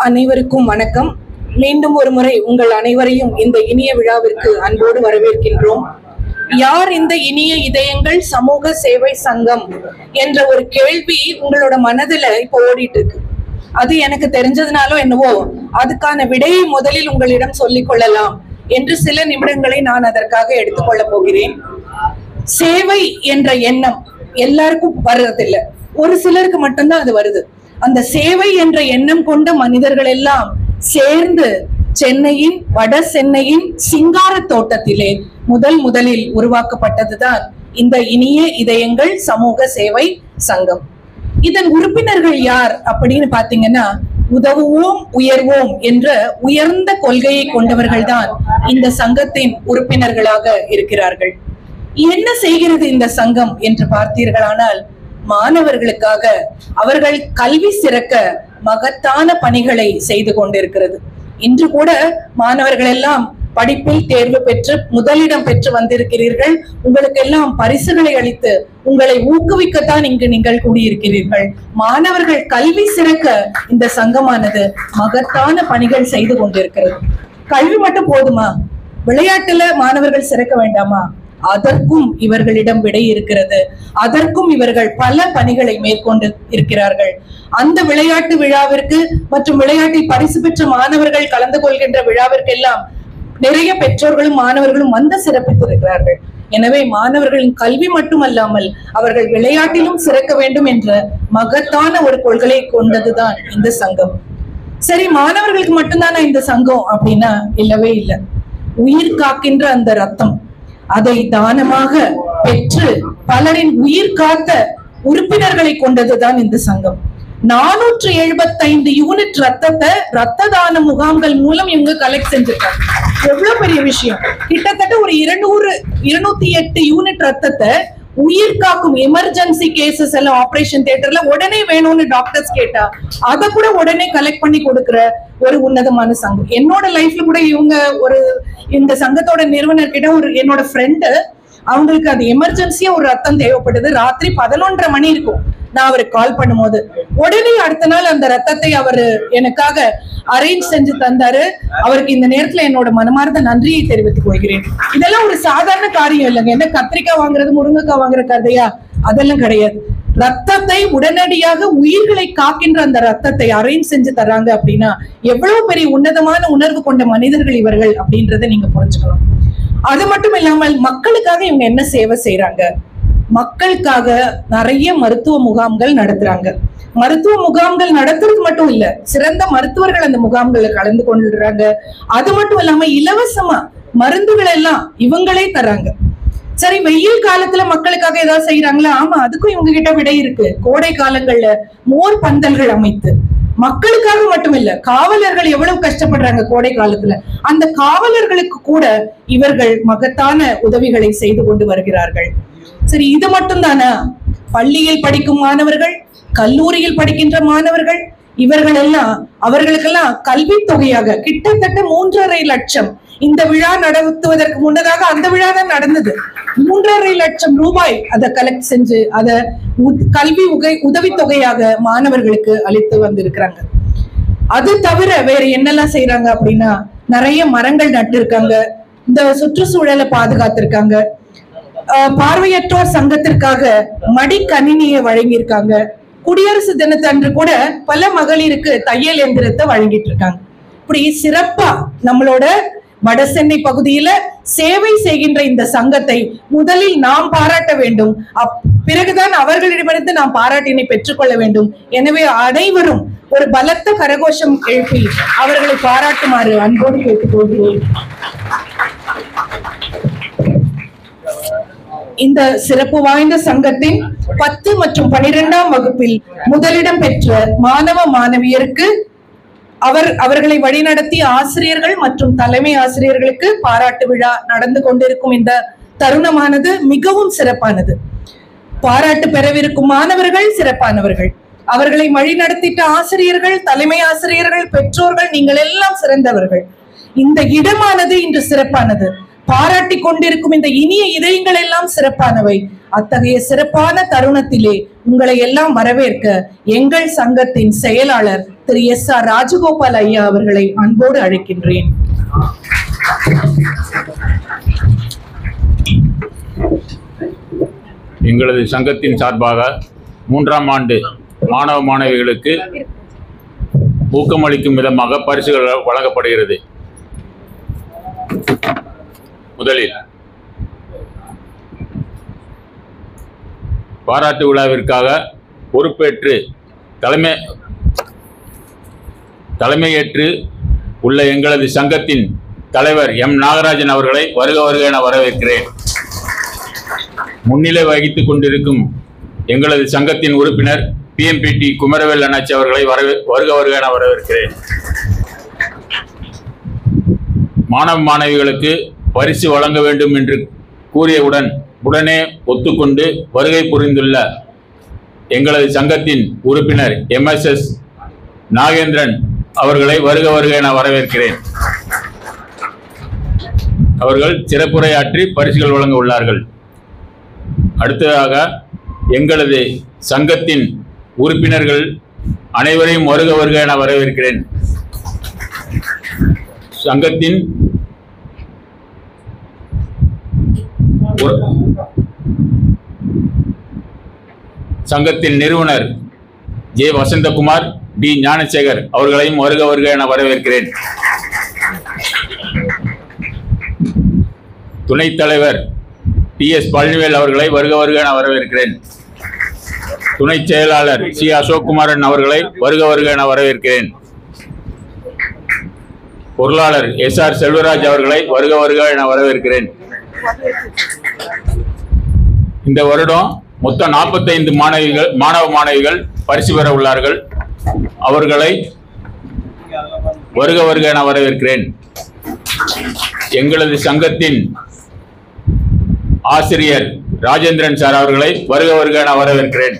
அனைவருக்கும் வணக்கம். மீண்டும் ஒரு முறை உங்கள் அனைவரையும் இந்த இனிய விழாவிற்கு அன்போடு வரவேற்கின்றோம். யார் இந்த இனிய இதயங்கள் சமூக சேவை சங்கம் என்ற ஒரு கேள்வி உங்களோட மனதுல இப்போ ஓடிட்டு இருக்கு. அது எனக்கு தெரிஞ்சதுனாலோ என்னவோ அதுக்கான விடையை முதலில் உங்களிடம் சொல்லிக் கொள்ளலாம் என்று சில நிமிடங்களை நான் அதற்காக எடுத்துக்கொள்ள போகிறேன். சேவை என்ற எண்ணம் எல்லாருக்கும் வர்றதில்லை, ஒரு சிலருக்கு மட்டும்தான் அது வருது. அந்த சேவை என்ற எண்ணம் கொண்ட மனிதர்கள் எல்லாம் சேர்ந்து சென்னையின் வட சென்னையின் சிங்கார தோட்டத்திலே முதலில் உருவாக்கப்பட்டதுதான் இந்த இனிய இதயங்கள் சமூக சேவை சங்கம். இதன் உறுப்பினர்கள் யார் அப்படின்னு பாத்தீங்கன்னா, உதவுவோம் உயர்வோம் என்ற உயர்ந்த கொள்கையை கொண்டவர்கள் தான் இந்த சங்கத்தின் உறுப்பினர்களாக இருக்கிறார்கள். என்ன செய்கிறது இந்த சங்கம் என்று பார்த்தீர்களானால், மாணவர்களுக்காக அவர்கள் கல்வி சிறக்க மகத்தான பணிகளை செய்து கொண்டிருக்கிறது. இன்று கூட மாணவர்கள் எல்லாம் படிப்பில் தேர்வு பெற்று முதலிடம் பெற்று வந்திருக்கிறீர்கள். உங்களுக்கு எல்லாம் பரிசுகளை அளித்து உங்களை ஊக்குவிக்கத்தான் இங்கு நீங்கள் கூடியிருக்கிறீர்கள். மாணவர்கள் கல்வி சிறக்க இந்த சங்கமானது மகத்தான பணிகள் செய்து கொண்டிருக்கிறது. கல்வி மட்டும் போதுமா? விளையாட்டுல மாணவர்கள் சிறக்க வேண்டாமா? அதற்கும் இவர்களிடம் விடை இருக்கிறது. அதற்கும் இவர்கள் பல பணிகளை மேற்கொண்டு இருக்கிறார்கள். அந்த விளையாட்டு விழாவிற்கு மற்றும் விளையாட்டில் பரிசு பெற்ற மாணவர்கள் கலந்து கொள்கின்ற விழாவிற்கெல்லாம் நிறைய பெற்றோர்களும் மாணவர்களும் வந்து சிறப்பித்திருக்கிறார்கள். எனவே மாணவர்களின் கல்வி மட்டுமல்லாமல் அவர்கள் விளையாட்டிலும் சிறக்க வேண்டும் என்ற மகத்தான ஒரு கொள்கையை கொண்டதுதான் இந்த சங்கம். சரி, மாணவர்களுக்கு மட்டும்தானா இந்த சங்கம் அப்படின்னா இல்லவே இல்லை. உயிர் காக்கின்ற அந்த ரத்தம், அதை தானமாக பெற்று பலரின் உயிர் காத்த உறுப்பினர்களை கொண்டதுதான் இந்த சங்கம். 475 யூனிட் ரத்தத்தை ரத்த தான முகாம்கள் மூலம் இவங்க கலெக்ட் செஞ்சிருக்காங்க. எவ்வளவு பெரிய விஷயம்! கிட்டத்தட்ட ஒரு 208 யூனிட் ரத்தத்தை உயிர் காக்கும் எமர்ஜென்சி கேசஸ் எல்லாம் ஆபரேஷன் தியேட்டர்ல உடனே வேணும்னு டாக்டர்ஸ் கேட்டா அதை கூட உடனே கலெக்ட் பண்ணி கொடுக்கிற ஒரு உன்னதமான சங்கம். என்னோட லைஃப்ல கூட இவங்க இந்த சங்கத்தோட நிறுவனர் கிட்ட என்னோட ஃப்ரெண்டு, அவங்களுக்கு அது எமர்ஜென்சியா ஒரு ரத்தம் தேவைப்படுது. ராத்திரி 11:30 மணி இருக்கும். நான் அவருக்கு கால் பண்ணும்போது உடனே அடுத்த நாள் அந்த ரத்தத்தை அவரு எனக்காக அரேஞ்ச் செஞ்சு தந்தாரு. அவருக்கு இந்த நேரத்துல என்னோட மனமார்ந்த நன்றியை தெரிவித்துக் கொள்கிறேன். இதெல்லாம் ஒரு சாதாரண காரியம் இல்லைங்க. என்ன கத்திரிக்காய் வாங்குறது முருங்கைக்காய் வாங்குற கதையா? அதெல்லாம் கிடையாது. ரத்தத்தை உடனடியாக உயிர்களை காக்கின்ற அந்த ரத்தத்தை அரேஞ்ச் செஞ்சு தர்றாங்க அப்படின்னா எவ்வளவு பெரிய உன்னதமான உணர்வு கொண்ட மனிதர்கள் இவர்கள் அப்படின்றத நீங்க புரிஞ்சுக்கணும். அது மட்டும் இல்லாமல் மக்களுக்காக இவங்க என்ன சேவை செய்யறாங்க? மக்களுக்காக நிறைய மருத்துவ முகாம்கள் நடத்துறாங்க. மருத்துவ முகாம்கள் நடத்துறது மட்டும் இல்ல, சிறந்த மருத்துவர்கள் அந்த முகாம்களை கலந்து கொண்டுறாங்க. அது மட்டும் இல்லாம இலவசமா மருந்துகள் எல்லாம் இவங்களே தர்றாங்க. சரி, வெயில் காலத்துல மக்களுக்காக ஏதாவது செய்யறாங்களா? ஆமா, அதுக்கும் இவங்க கிட்ட விடை இருக்கு. கோடை காலங்கள்ல மோர் பந்தல்கள் அமைத்து மக்களுக்காக மட்டும் இல்ல, காவலர்கள் எவ்வளவு கஷ்டப்படுறாங்க கோடை காலத்துல, அந்த காவலர்களுக்கு கூட இவர்கள் மகத்தான உதவிகளை செய்து கொண்டு வருகிறார்கள். சரி, இது மட்டும் தானா? பள்ளியில் படிக்கும் மாணவர்கள், கல்லூரியில் படிக்கின்ற மாணவர்கள், இவர்கள் எல்லாம் அவர்களுக்கெல்லாம் கல்வி தொகையாக கிட்டத்தட்ட 3.5 லட்சம், இந்த விழா நடத்துவதற்கு முன்னதாக அந்த விழா தான் நடந்தது, 3.5 லட்சம் ரூபாய் அதை கலெக்ட் செஞ்சு அதை கல்வி உதவித்தொகையாக மாணவர்களுக்கு அளித்து வந்திருக்கிறாங்க. அது தவிர வேற என்னெல்லாம் செய்யறாங்க அப்படின்னா, நிறைய மரங்கள் நட்டு இருக்காங்க, இந்த சுற்றுச்சூழலை பாதுகாத்திருக்காங்க, பார்வையற்றோர் சங்கத்திற்காக மடிக்கணினியை வழங்கியிருக்காங்க, குடியரசு தினத்தன்று கூட பல மகளிருக்கு தையல் எந்திரத்தை வழங்கிட்டு இருக்காங்க. இப்படி சிறப்பா நம்மளோட வட சென்னை பகுதியில சேவை செய்கின்ற இந்த சங்கத்தை முதலில் நாம் பாராட்ட வேண்டும். பிறகுதான் அவர்களிடமிருந்து நாம் பாராட்டினை பெற்றுக்கொள்ள வேண்டும். எனவே அனைவரும் ஒரு பலத்த கரகோஷம் எழுப்பி அவர்களை பாராட்டுமாறு அன்போடு கேட்டுக்கொள்கிறேன். இந்த சிறப்பு வாய்ந்த சங்கத்தின் 10 மற்றும் 12ஆம் வகுப்பில் முதலிடம் பெற்ற மாணவ மாணவியருக்கு அவர்களை வழிநடத்திய ஆசிரியர்கள் மற்றும் தலைமை ஆசிரியர்களுக்கு பாராட்டு விழா நடந்து கொண்டிருக்கும் இந்த தருணமானது மிகவும் சிறப்பானது. பாராட்டு பெறவிருக்கும் மாணவர்கள் சிறப்பானவர்கள், அவர்களை வழிநடத்திட்ட ஆசிரியர்கள், தலைமை ஆசிரியர்கள், பெற்றோர்கள், நீங்கள் எல்லாம் சிறந்தவர்கள். இந்த இடமானது இன்று சிறப்பானது. பாராட்டி கொண்டிருக்கும் இந்த இனிய இதயங்கள் எல்லாம் சிறப்பானவை. அத்தகைய சிறப்பான தருணத்திலே உங்களை எல்லாம் வரவேற்க எங்கள் சங்கத்தின் செயலாளர் திரு SR ராஜகோபால் ஐயா அவர்களை அன்போடு அழைக்கின்றேன். எங்களது சங்கத்தின் சார்பாக 3ஆம் ஆண்டு மாணவ மாணவிகளுக்கு ஊக்கமளிக்கும் விதமாக பரிசுகள் வழங்கப்படுகிறது. முதலில் பாராட்டு விழாவிற்காக பொறுப்பேற்று தலைமையேற்று உள்ள எங்களது சங்கத்தின் தலைவர் நாகராஜன் அவர்களை வருக வருக என வரவேற்கிறேன். முன்னிலை வகித்துக் கொண்டிருக்கும் எங்களது சங்கத்தின் உறுப்பினர் PMPT குமரவேல் அண்ணாச்சி அவர்களை வருக வருக என வரவேற்கிறேன். மாணவ மாணவிகளுக்கு பரிசு வழங்க வேண்டும் என்று கூறியவுடன் உடனே ஒத்துக்கொண்டு வருகை புரிந்துள்ள எங்களது சங்கத்தின் உறுப்பினர் MSS நாகேந்திரன் அவர்களை வருக வருக என வரவேற்கிறேன். அவர்கள் சிறப்புரையாற்றி பரிசுகள் வழங்க உள்ளார்கள். அடுத்ததாக எங்களது சங்கத்தின் உறுப்பினர்கள் அனைவரையும் வருக வருக என வரவேற்கிறேன். சங்கத்தின் நிறுவனர் J. வசந்தகுமார், D. ஞானசேகர் அவர்களையும் வருக வருக என வரவேற்கிறேன். துணைத் தலைவர் TS பழனிவேல் அவர்களை வருக வருக என வரவேற்கிறேன். துணை செயலாளர் C. அசோக்குமாரன் அவர்களை வருக வருக என வரவேற்கிறேன். பொருளாளர் SR செல்வராஜ் அவர்களை வருக வருக என வரவேற்கிறேன். இந்த வருடம் மொத்தம் 45 மாணவ மாணவிகள் பரிசு பெற உள்ளார்கள். அவர்களை வருக வருக என வரவேற்கிறேன். எங்களது சங்கத்தின் ஆசிரியர் ராஜேந்திரன் சார் அவர்களை வருக வருக என வரவேற்கிறேன்.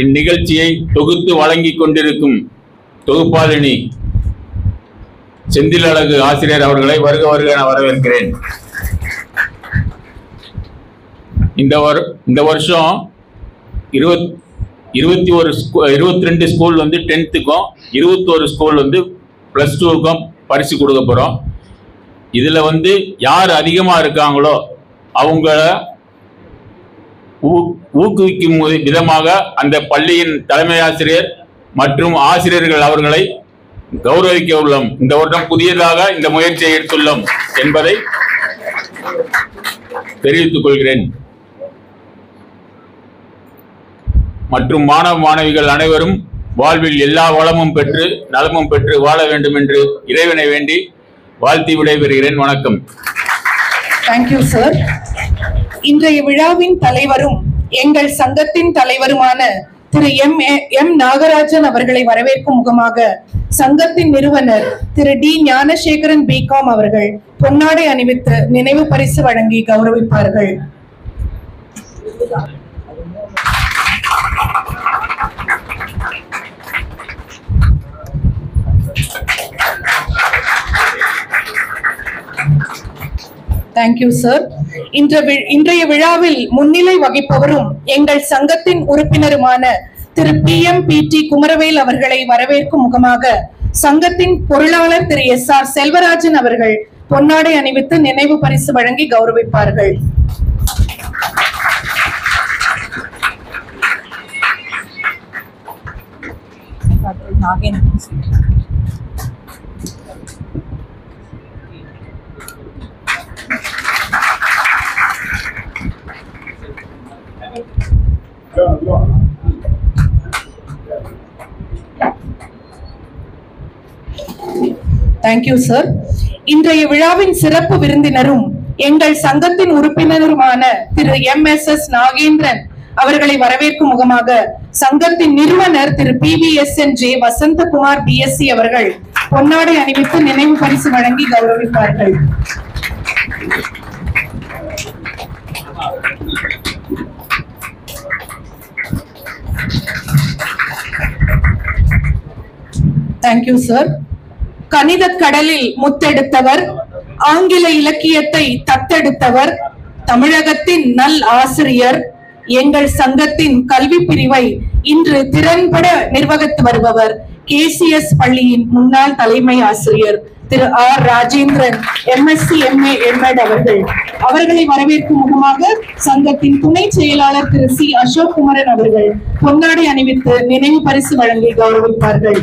இந்நிகழ்ச்சியை தொகுத்து வழங்கிக் கொண்டிருக்கும் தொகுப்பாளினி செந்தில் அழகு ஆசிரியர் அவர்களை வருக வருக என வரவேற்கிறேன். இந்த வருஷம் 22 ஸ்கூல் வந்து 10th-க்கும் 21 ஸ்கூல் வந்து +2-க்கும் பரிசு கொடுக்க போறோம். இதுல வந்து யார் அதிகமா இருக்காங்களோ அவங்கள ஊக்குவிக்கும் விதமாக அந்த பள்ளியின் தலைமை ஆசிரியர் மற்றும் ஆசிரியர்கள் அவர்களை கௌரவிக்க உள்ளோம். இந்த வருடம் புதியதாக இந்த முயற்சியை எடுத்துள்ளோம் என்பதை தெரிவித்துக் கொள்கிறேன். மற்றும் மாணவ மாணவிகள் அனைவரும் வாழ்வில் எல்லா வளமும் பெற்று நலமும் பெற்று வாழ வேண்டும் என்று இறைவனை வேண்டி வாழ்த்தி விடைபெறுகிறேன். வணக்கம். Thank you sir. இன்றைய விழாவின் தலைவரும் எங்கள் சங்கத்தின் தலைவருமான திரு M. நாகராஜன் அவர்களை வரவேற்கும் முகமாக சங்கத்தின் நிறுவனர் திரு D. ஞானசேகரன் BCom அவர்கள் பொன்னாடை அணிவித்து நினைவு பரிசு வழங்கி கௌரவிப்பார்கள். Thank you sir. இன்றைய விழாவில் முன்னிலை வகிப்பவரும் எங்கள் சங்கத்தின் உறுப்பினருமான திரு PMPT குமரவேல் அவர்களை வரவேற்கும் முகமாக சங்கத்தின் பொருளாளர் திரு SR செல்வராஜன் அவர்கள் பொன்னாடை அணிவித்து நினைவு பரிசு வழங்கி கௌரவிப்பார்கள். Thank you sir. இன்றைய விழாவின் சிறப்பு விருந்தினரும் எங்கள் சங்கத்தின் உறுப்பினருமான திரு MSS நாகேந்திரன் அவர்களை வரவேற்கும் முகமாக சங்கத்தின் நிறுவனர் திரு PVSN J. வசந்தகுமார் BSc அவர்கள் பொன்னாடை அணிவித்து நினைவு பரிசு வழங்கி கௌரவிப்பார்கள். Thank you sir. கணித கடலில் முத்தெடுத்தவர், ஆங்கில இலக்கியத்தை தத்தெடுத்தவர், தமிழகத்தின் நல் ஆசிரியர், எங்கள் சங்கத்தின் கல்வி பிரிவை இன்று திறன்பட நிர்வகித்து வருபவர், KCS பள்ளியின் முன்னாள் தலைமை ஆசிரியர் திரு R. Rajendran MSc MA MAd அவர்களை வரவேற்கும் முகமாக சங்கத்தின் துணை செயலாளர் திரு C. அசோக் குமரன் அவர்கள் பொன்னாடை அணிவித்து நினைவு பரிசு வழங்கி கௌரவிப்பார்கள்.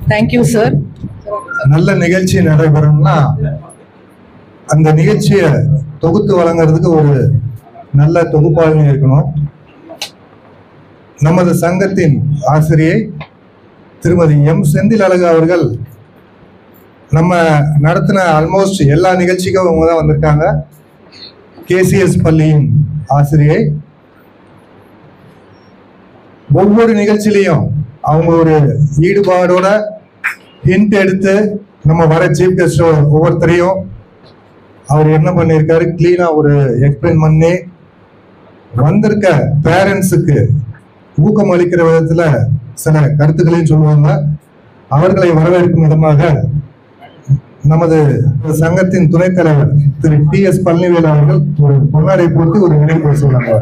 Thank you sir. நல்ல நிகழ்ச்சி நடைபெறும்னா அந்த நிகழ்ச்சியை தொகுத்து வழங்குறதுக்கு ஒரு நல்ல தொகுப்பாளர் இருக்கணும். நமது சங்கத்தின் ஆசிரியை திருமதி M. செந்தில் அழகு அவர்கள் நம்ம நடத்தின ஆல்மோஸ்ட் எல்லா நிகழ்ச்சிக்கும் அவங்க தான் வந்திருக்காங்க. KCS பள்ளியின் ஆசிரியை ஒவ்வொரு நிகழ்ச்சியிலையும் அவங்க ஒரு ஈடுபாடோட ஹிண்ட் எடுத்து நம்ம வர சீஃப் கெஸ்ட் ஒவ்வொருத்தரையும் அவர் என்ன பண்ணியிருக்காரு கிளீனா ஒரு எக்ஸ்பிளைன் பண்ணி வந்திருக்க பேரண்ட்ஸுக்கு ஊக்கம் அளிக்கிற விதத்துல சில கருத்துக்களையும் சொல்லுவாங்க. அவர்களை வரவேற்கும் விதமாக நமது சங்கத்தின் துணைத் தலைவர் திரு TS பழனிவேல் அவர்கள் ஒரு பொன்னாடை போட்டு ஒரு நினைவு சொல்லுவாங்க.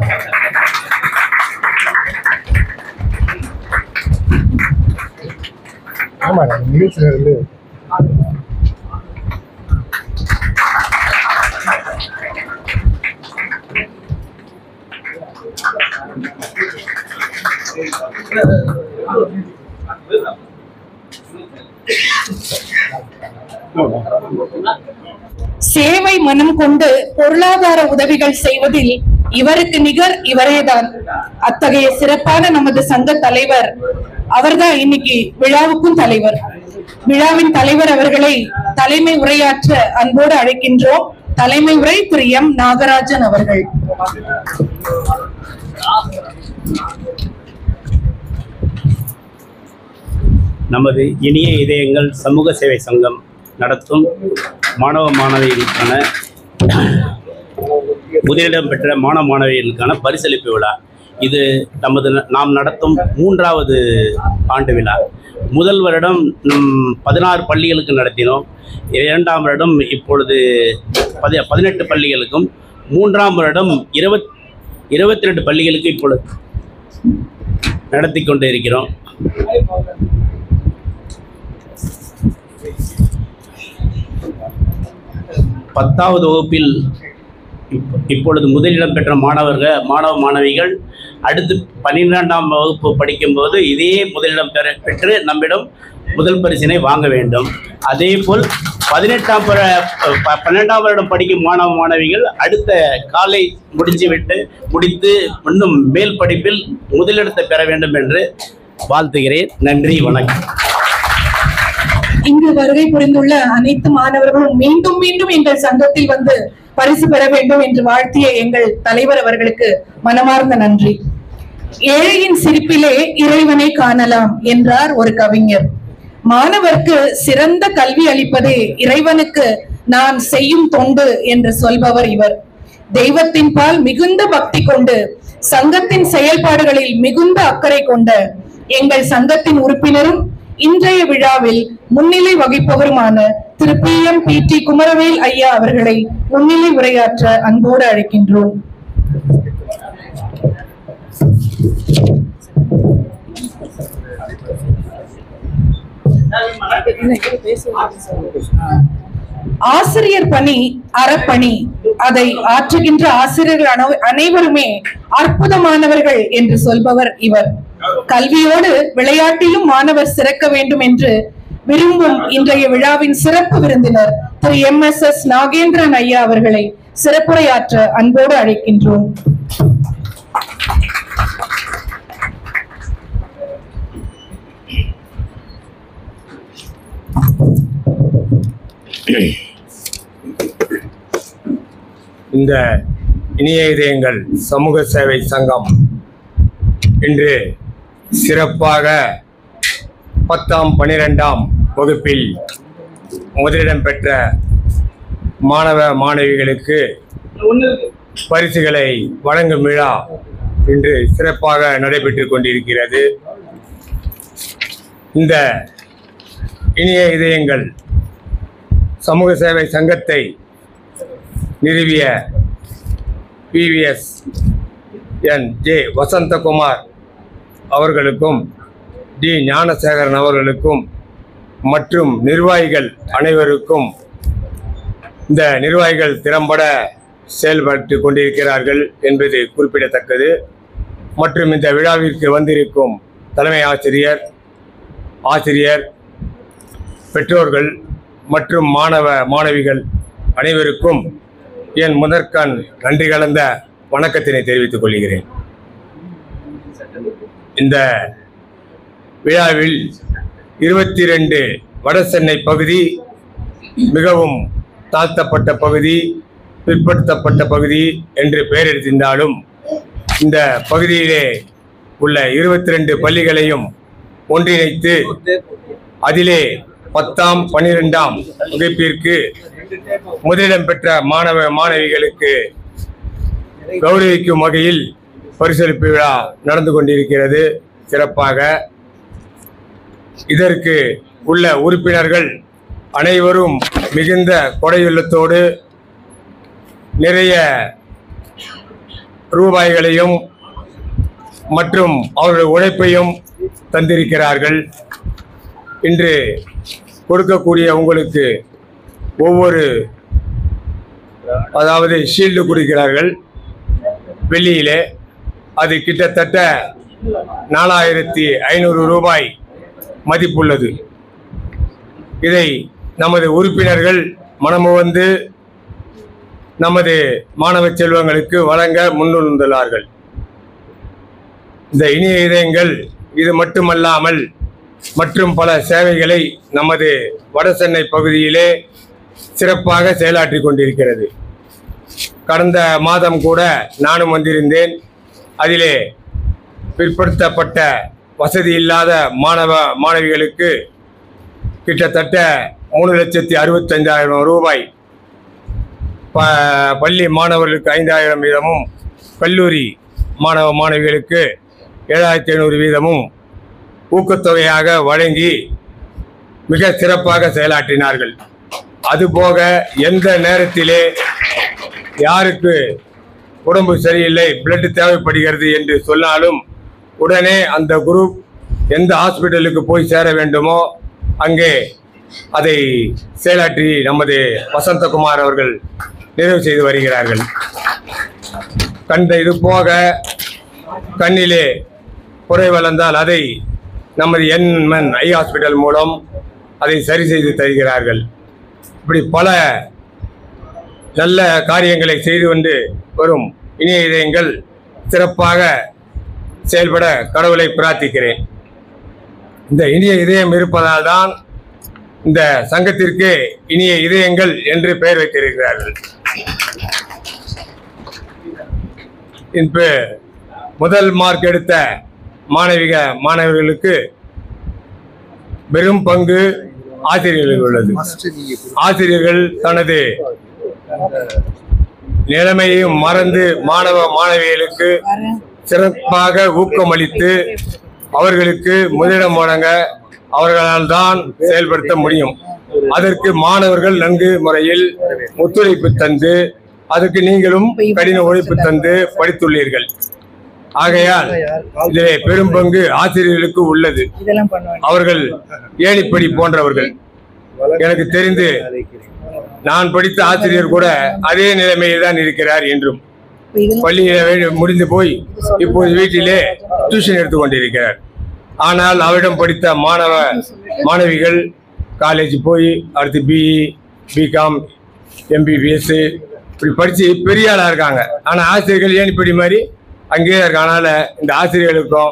ஆமா நிகழ்ச்சியில இருந்து சேவை மனம் கொண்டு பொருளாதார உதவிகள் செய்வதில் இவருக்கு நிகர் இவரேதான். அத்தகைய சிறப்பான நமது சங்க தலைவர் அவர்தான் இன்னைக்கு விழாவுக்கும் தலைவர். விழாவின் தலைவர் அவர்களை தலைமை உரையாற்ற அன்போடு அழைக்கின்றோம். தலைமை உரை திரு M. நாகராஜன் அவர்கள். நமது இனிய இதயங்கள் சமூக சேவை சங்கம் நடத்தும் மாணவ மாணவிகளுக்கான முதலிடம் பெற்ற மாணவ மாணவிகளுக்கான பரிசளிப்பு விழா. இது நாம் நடத்தும் 3வது ஆண்டு விழா. முதல் வருடம் 16 பள்ளிகளுக்கு நடத்தினோம். 2ஆம் வருடம் இப்பொழுது 18 பள்ளிகளுக்கும், 3ஆம் வருடம் 22 பள்ளிகளுக்கு இப்பொழுது நடத்தி கொண்டு இருக்கிறோம். பத்தாவது வகுப்பில் இப்பொழுது முதலிடம் பெற்ற மாணவ மாணவிகள் அடுத்து 12ஆம் வகுப்பு படிக்கும்போது இதே முதலிடம் பெற்று நம்மிடம் முதல் பரிசினை வாங்க வேண்டும். அதேபோல் 12ஆம் வருடம் படிக்கும் மாணவ மாணவிகள் அடுத்த காலேஜ் முடித்து இன்னும் மேல் படிப்பில் முதலிடத்தை பெற வேண்டும் என்று வாழ்த்துகிறேன். நன்றி, வணக்கம். இங்கு வருகை புரிந்துள்ள அனைத்து மாணவர்களும் மீண்டும் மீண்டும் எங்கள் சங்கத்தில் வந்து பரிசு பெற வேண்டும் என்று வாழ்த்திய எங்கள் தலைவர் அவர்களுக்கு மனமார்ந்த நன்றி. ஏழையின் சிரிப்பிலே இறைவனை காணலாம் என்றார் ஒரு கவிஞர். மாணவர்க்கு சிறந்த கல்வி அளிப்பதே இறைவனுக்கு நான் செய்யும் தொண்டு என்று சொல்பவர் இவர். தெய்வத்தின் பால் மிகுந்த பக்தி கொண்டு சங்கத்தின் செயல்பாடுகளில் மிகுந்த அக்கறை கொண்ட எங்கள் சங்கத்தின் உறுப்பினரும் இன்றைய விழாவில் முன்னிலை வகிப்பவருமான திரு PM.PT. குமரவேல் ஐயா அவர்களை முன்னிலை உரையாற்ற அன்போடு அழைக்கின்றோம். ஆசிரியர் பணி அறப்பணி. அதை ஆற்றுகின்ற ஆசிரியர்கள் அனைவருமே அற்புதமானவர்கள் என்று சொல்பவர் இவர். கல்வியோடு விளையாட்டிலும் மாணவர் சிறக்க வேண்டும் என்று விரும்பும் இன்றைய விழாவின் சிறப்பு விருந்தினர் திரு MSS நாகேந்திரன் ஐயா அவர்களை சிறப்புரையாற்ற அன்போடு அழைக்கின்றோம். இந்த இனிய இதயங்கள் சமூக சேவை சங்கம் இன்று சிறப்பாக 10ஆம் 12ஆம் வகுப்பில் முதலிடம் பெற்ற மாணவ மாணவிகளுக்கு பரிசுகளை வழங்கும் விழா இன்று சிறப்பாக நடைபெற்றுக் கொண்டிருக்கிறது. இந்த இனிய இதயங்கள் சமூக சேவை சங்கத்தை நிறுவிய PVS J. வசந்தகுமார் அவர்களுக்கும் D. ஞானசேகரன் அவர்களுக்கும் மற்றும் நிர்வாகிகள் அனைவருக்கும், இந்த நிர்வாகிகள் திறம்பட செயல்பட்டு கொண்டிருக்கிறார்கள் என்பது குறிப்பிடத்தக்கது. மற்றும் இந்த விழாவிற்கு வந்திருக்கும் தலைமை ஆசிரியர், பெற்றோர்கள் மற்றும் மாணவ மாணவிகள் அனைவருக்கும் என் முதற்கண் நன்றி கலந்த வணக்கத்தினை தெரிவித்துக் கொள்கிறேன். இந்த விழாவில் 22 வட சென்னை பகுதி மிகவும் தாழ்த்தப்பட்ட பகுதி, பிற்படுத்தப்பட்ட பகுதி என்று பெயர் எடுத்திருந்தாலும் இந்த பகுதியிலே உள்ள 22 பள்ளிகளையும் ஒன்றிணைத்து அதிலே 10ஆம் 12ஆம் வகுப்பிற்கு முதலிடம் பெற்ற மாணவ மாணவிகளுக்கு கௌரவிக்கும் வகையில் பரிசளிப்பு விழா நடந்து கொண்டிருக்கிறது. சிறப்பாக இதற்கு உள்ள உறுப்பினர்கள் அனைவரும் மிகுந்த கொடையுள்ளத்தோடு நிறைய ரூபாய்களையும் மற்றும் அவருடைய உழைப்பையும் தந்திருக்கிறார்கள். இன்று கொடுக்கக்கூடிய உங்களுக்கு ஒவ்வொரு ஷீல்டு கொடுக்கிறார்கள் வெள்ளியிலே. அது கிட்டத்தட்ட 4500 ரூபாய் மதிப்புள்ளது. இதை நமது உறுப்பினர்கள் மனமுவந்து நமது மாணவ செல்வங்களுக்கு வழங்க முன்வந்துள்ளார்கள். இந்த இனிய இதயங்கள் இது மட்டுமல்லாமல் மற்றும் பல சேவைகளை நமது வட சென்னை பகுதியிலே சிறப்பாக செயலாற்றி கொண்டிருக்கிறது. கடந்த மாதம் கூட நானும் வந்திருந்தேன். அதிலே பிற்படுத்தப்பட்ட வசதி இல்லாத மாணவ மாணவிகளுக்கு கிட்டத்தட்ட 3,65,000 ரூபாய், பள்ளி மாணவர்களுக்கு 5,000 வீதமும், கல்லூரி மாணவ மாணவிகளுக்கு 7,500 வீதமும் ஊக்கத்தொகையாக வழங்கி மிக சிறப்பாக செயலாற்றினார்கள். அதுபோக எந்த நேரத்திலே யாருக்கு உடம்பு சரியில்லை, பிளட் தேவைப்படுகிறது என்று சொன்னாலும் உடனே அந்த குரூப் எந்த ஹாஸ்பிட்டலுக்கு போய் சேர வேண்டுமோ அங்கே அதை செயலாற்றி நமது வசந்தகுமார் அவர்கள் நிறைவு செய்து வருகிறார்கள். இது போக கண்ணிலே குறை வளர்ந்தால் அதை நமது என்என் ஐ ஹாஸ்பிட்டல் மூலம் அதை சரி செய்து தருகிறார்கள். இப்படி பல நல்ல காரியங்களை செய்து கொண்டு வரும் இனிய இதயங்கள் சிறப்பாக செயல்பட கடவுளை பிரார்த்திக்கிறேன். இந்த இனிய இதயம் இருப்பதால் தான் இந்த சங்கத்திற்கு இனிய இதயங்கள் என்று பெயர் வைத்திருக்கிறார்கள். இப்போ முதல் மார்க் எடுத்த மாணவர்களுக்கு பெரும் பங்கு ஆசிரியர்களுக்கு உள்ளது. ஆசிரியர்கள் தனது நிலைமையையும் மறந்து மாணவ மாணவிகளுக்கு சிறப்பாக ஊக்கமளித்து அவர்களுக்கு முதலிடம் வழங்க அவர்களால் தான் செயல்படுத்த முடியும். அதற்கு மாணவர்கள் நன்கு முறையில் ஒத்துழைப்பு தந்து அதற்கு நீங்களும் கடின உழைப்பு தந்து படித்துள்ளீர்கள். ஆகையால் இதிலே பெரும் பங்கு ஆசிரியர்களுக்கு உள்ளது. அவர்கள் ஏணிப்படி போன்றவர்கள். எனக்கு தெரிந்து நான் படித்த ஆசிரியர் கூட அதே நிலைமையில் தான் இருக்கிறார் என்றும். பள்ளியில முடிந்து போய் இப்போது வீட்டிலே டியூஷன் எடுத்து கொண்டிருக்கிறார். ஆனால் அவரிடம் படித்த மாணவிகள் காலேஜ் போய் அடுத்து BE, BCom, MBBS இப்படி படித்து பெரிய ஆளாக இருக்காங்க. ஆனால் ஆசிரியர்கள் ஏணிப்படி மாதிரி அங்கேயே இருக்கனால இந்த ஆசிரியர்களுக்கும்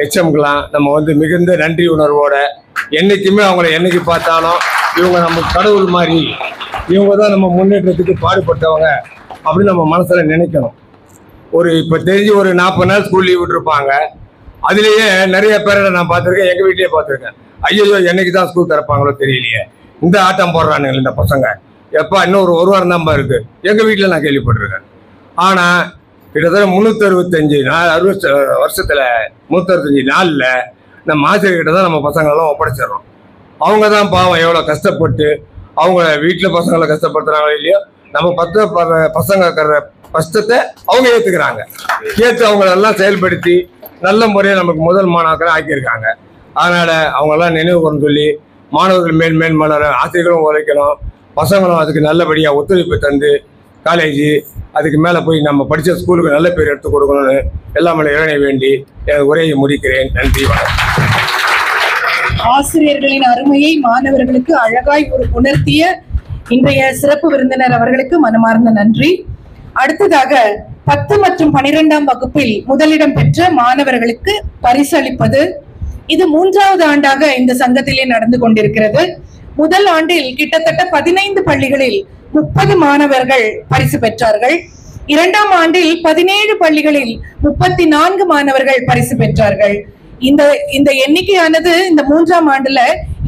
HMக்கெல்லாம் நம்ம மிகுந்த நன்றி உணர்வோட என்னைக்குமே அவங்கள என்னைக்கு பார்த்தாலும் இவங்க நம்ம கடவுள் மாதிரி, இவங்க தான் நம்ம முன்னேற்றத்துக்கு பாடுபட்டவங்க அப்படின்னு நம்ம மனசில் நினைக்கணும். இப்போ தெரிஞ்சு ஒரு 40 நாள் ஸ்கூல் லீவ் விட்டுருப்பாங்க. அதுலேயே நிறைய பேரை நான் பார்த்துருக்கேன், எங்கள் வீட்டிலேயே பார்த்துருக்கேன். ஐயோ என்னைக்கு தான் ஸ்கூல் திறப்பாங்களோ தெரியலையே, இந்த ஆட்டம் போடுறானுங்க இந்த பசங்க, எப்போ இன்னும் ஒரு வாரம் தான் இருக்கு. எங்கள் வீட்டில் நான் கேள்விப்பட்டிருக்கேன். ஆனால் கிட்டத்தட்ட 365 நாள் 60 வருஷத்தில் 365 நாளில் நம்ம ஆசிரியர்கிட்ட தான் நம்ம பசங்களெல்லாம் ஒப்படைச்சிடறோம். அவங்க தான் பாவம் எவ்வளோ கஷ்டப்பட்டு அவங்க வீட்டில் பசங்களை கஷ்டப்படுத்துறாங்களோ இல்லையோ, நம்ம பசங்க இருக்கிற கஷ்டத்தை அவங்க ஏற்றுக்கிறாங்க. ஏற்று அவங்களெல்லாம் செயல்படுத்தி நல்ல முறையில் நமக்கு முதல் மாணாக்கரை ஆக்கியிருக்காங்க. அதனால் அவங்கெல்லாம் நினைவு கொண்டு சொல்லி மாணவர்கள் மேல் மலர ஆசிரியர்களும் உழைக்கணும், பசங்களும் அதுக்கு நல்லபடியாக ஒத்துழைப்பு தந்து காலேஜ் அதுக்கு மேலே போய் நம்ம படித்த ஸ்கூலுக்கு நல்ல பேர் எடுத்து கொடுக்கணும்னு எல்லாம் இறைவனை வேண்டி எனது உரையை முடிக்கிறேன். நன்றி, வணக்கம். ஆசிரியர்களின் அருமையை மாணவர்களுக்கு அழகாய் உணர்த்திய இன்றைய சிறப்பு விருந்தினர் அவர்களுக்கு மனமார்ந்த நன்றி. அடுத்ததாக 10 மற்றும் 12ஆம் வகுப்பில் முதலிடம் பெற்ற மாணவர்களுக்கு பரிசு அளிப்பது. இது 3வது ஆண்டாக இந்த சங்கத்திலே நடந்து கொண்டிருக்கிறது. முதல் ஆண்டில் கிட்டத்தட்ட 15 பள்ளிகளில் 30 மாணவர்கள் பரிசு பெற்றார்கள். 2ஆம் ஆண்டில் 17 பள்ளிகளில் 34 மாணவர்கள் பரிசு பெற்றார்கள். இந்த எண்ணிக்கையானது இந்த 3ஆம் ஆண்டுல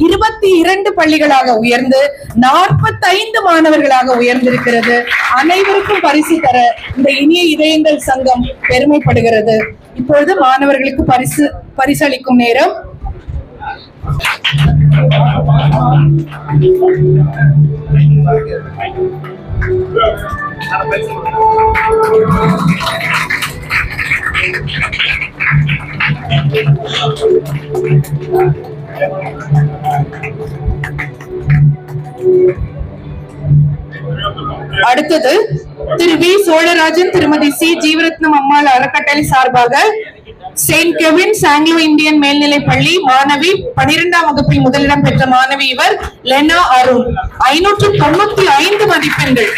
22 பள்ளிகளாக உயர்ந்து 45 மாணவர்களாக உயர்ந்திருக்கிறது. அனைவருக்கும் பரிசு தர இந்த இனிய இதயங்கள் சங்கம் பெருமைப்படுகிறது. இப்பொழுது மாணவர்களுக்கு பரிசளிக்கும் நேரம். அடுத்தது திரு வி சோழராஜன், திருமதி சி ஜீவரத்னம் அம்மாள் அறக்கட்டளை சார்பாக செயின்ட் கெவின்ஸ் ஆங்கிலோ இந்தியன் மேல்நிலைப் பள்ளி மாணவி 12ஆம் வகுப்பில் முதலிடம் பெற்ற மாணவி இவர் லெனா அருண். 595 மதிப்பெண்கள்,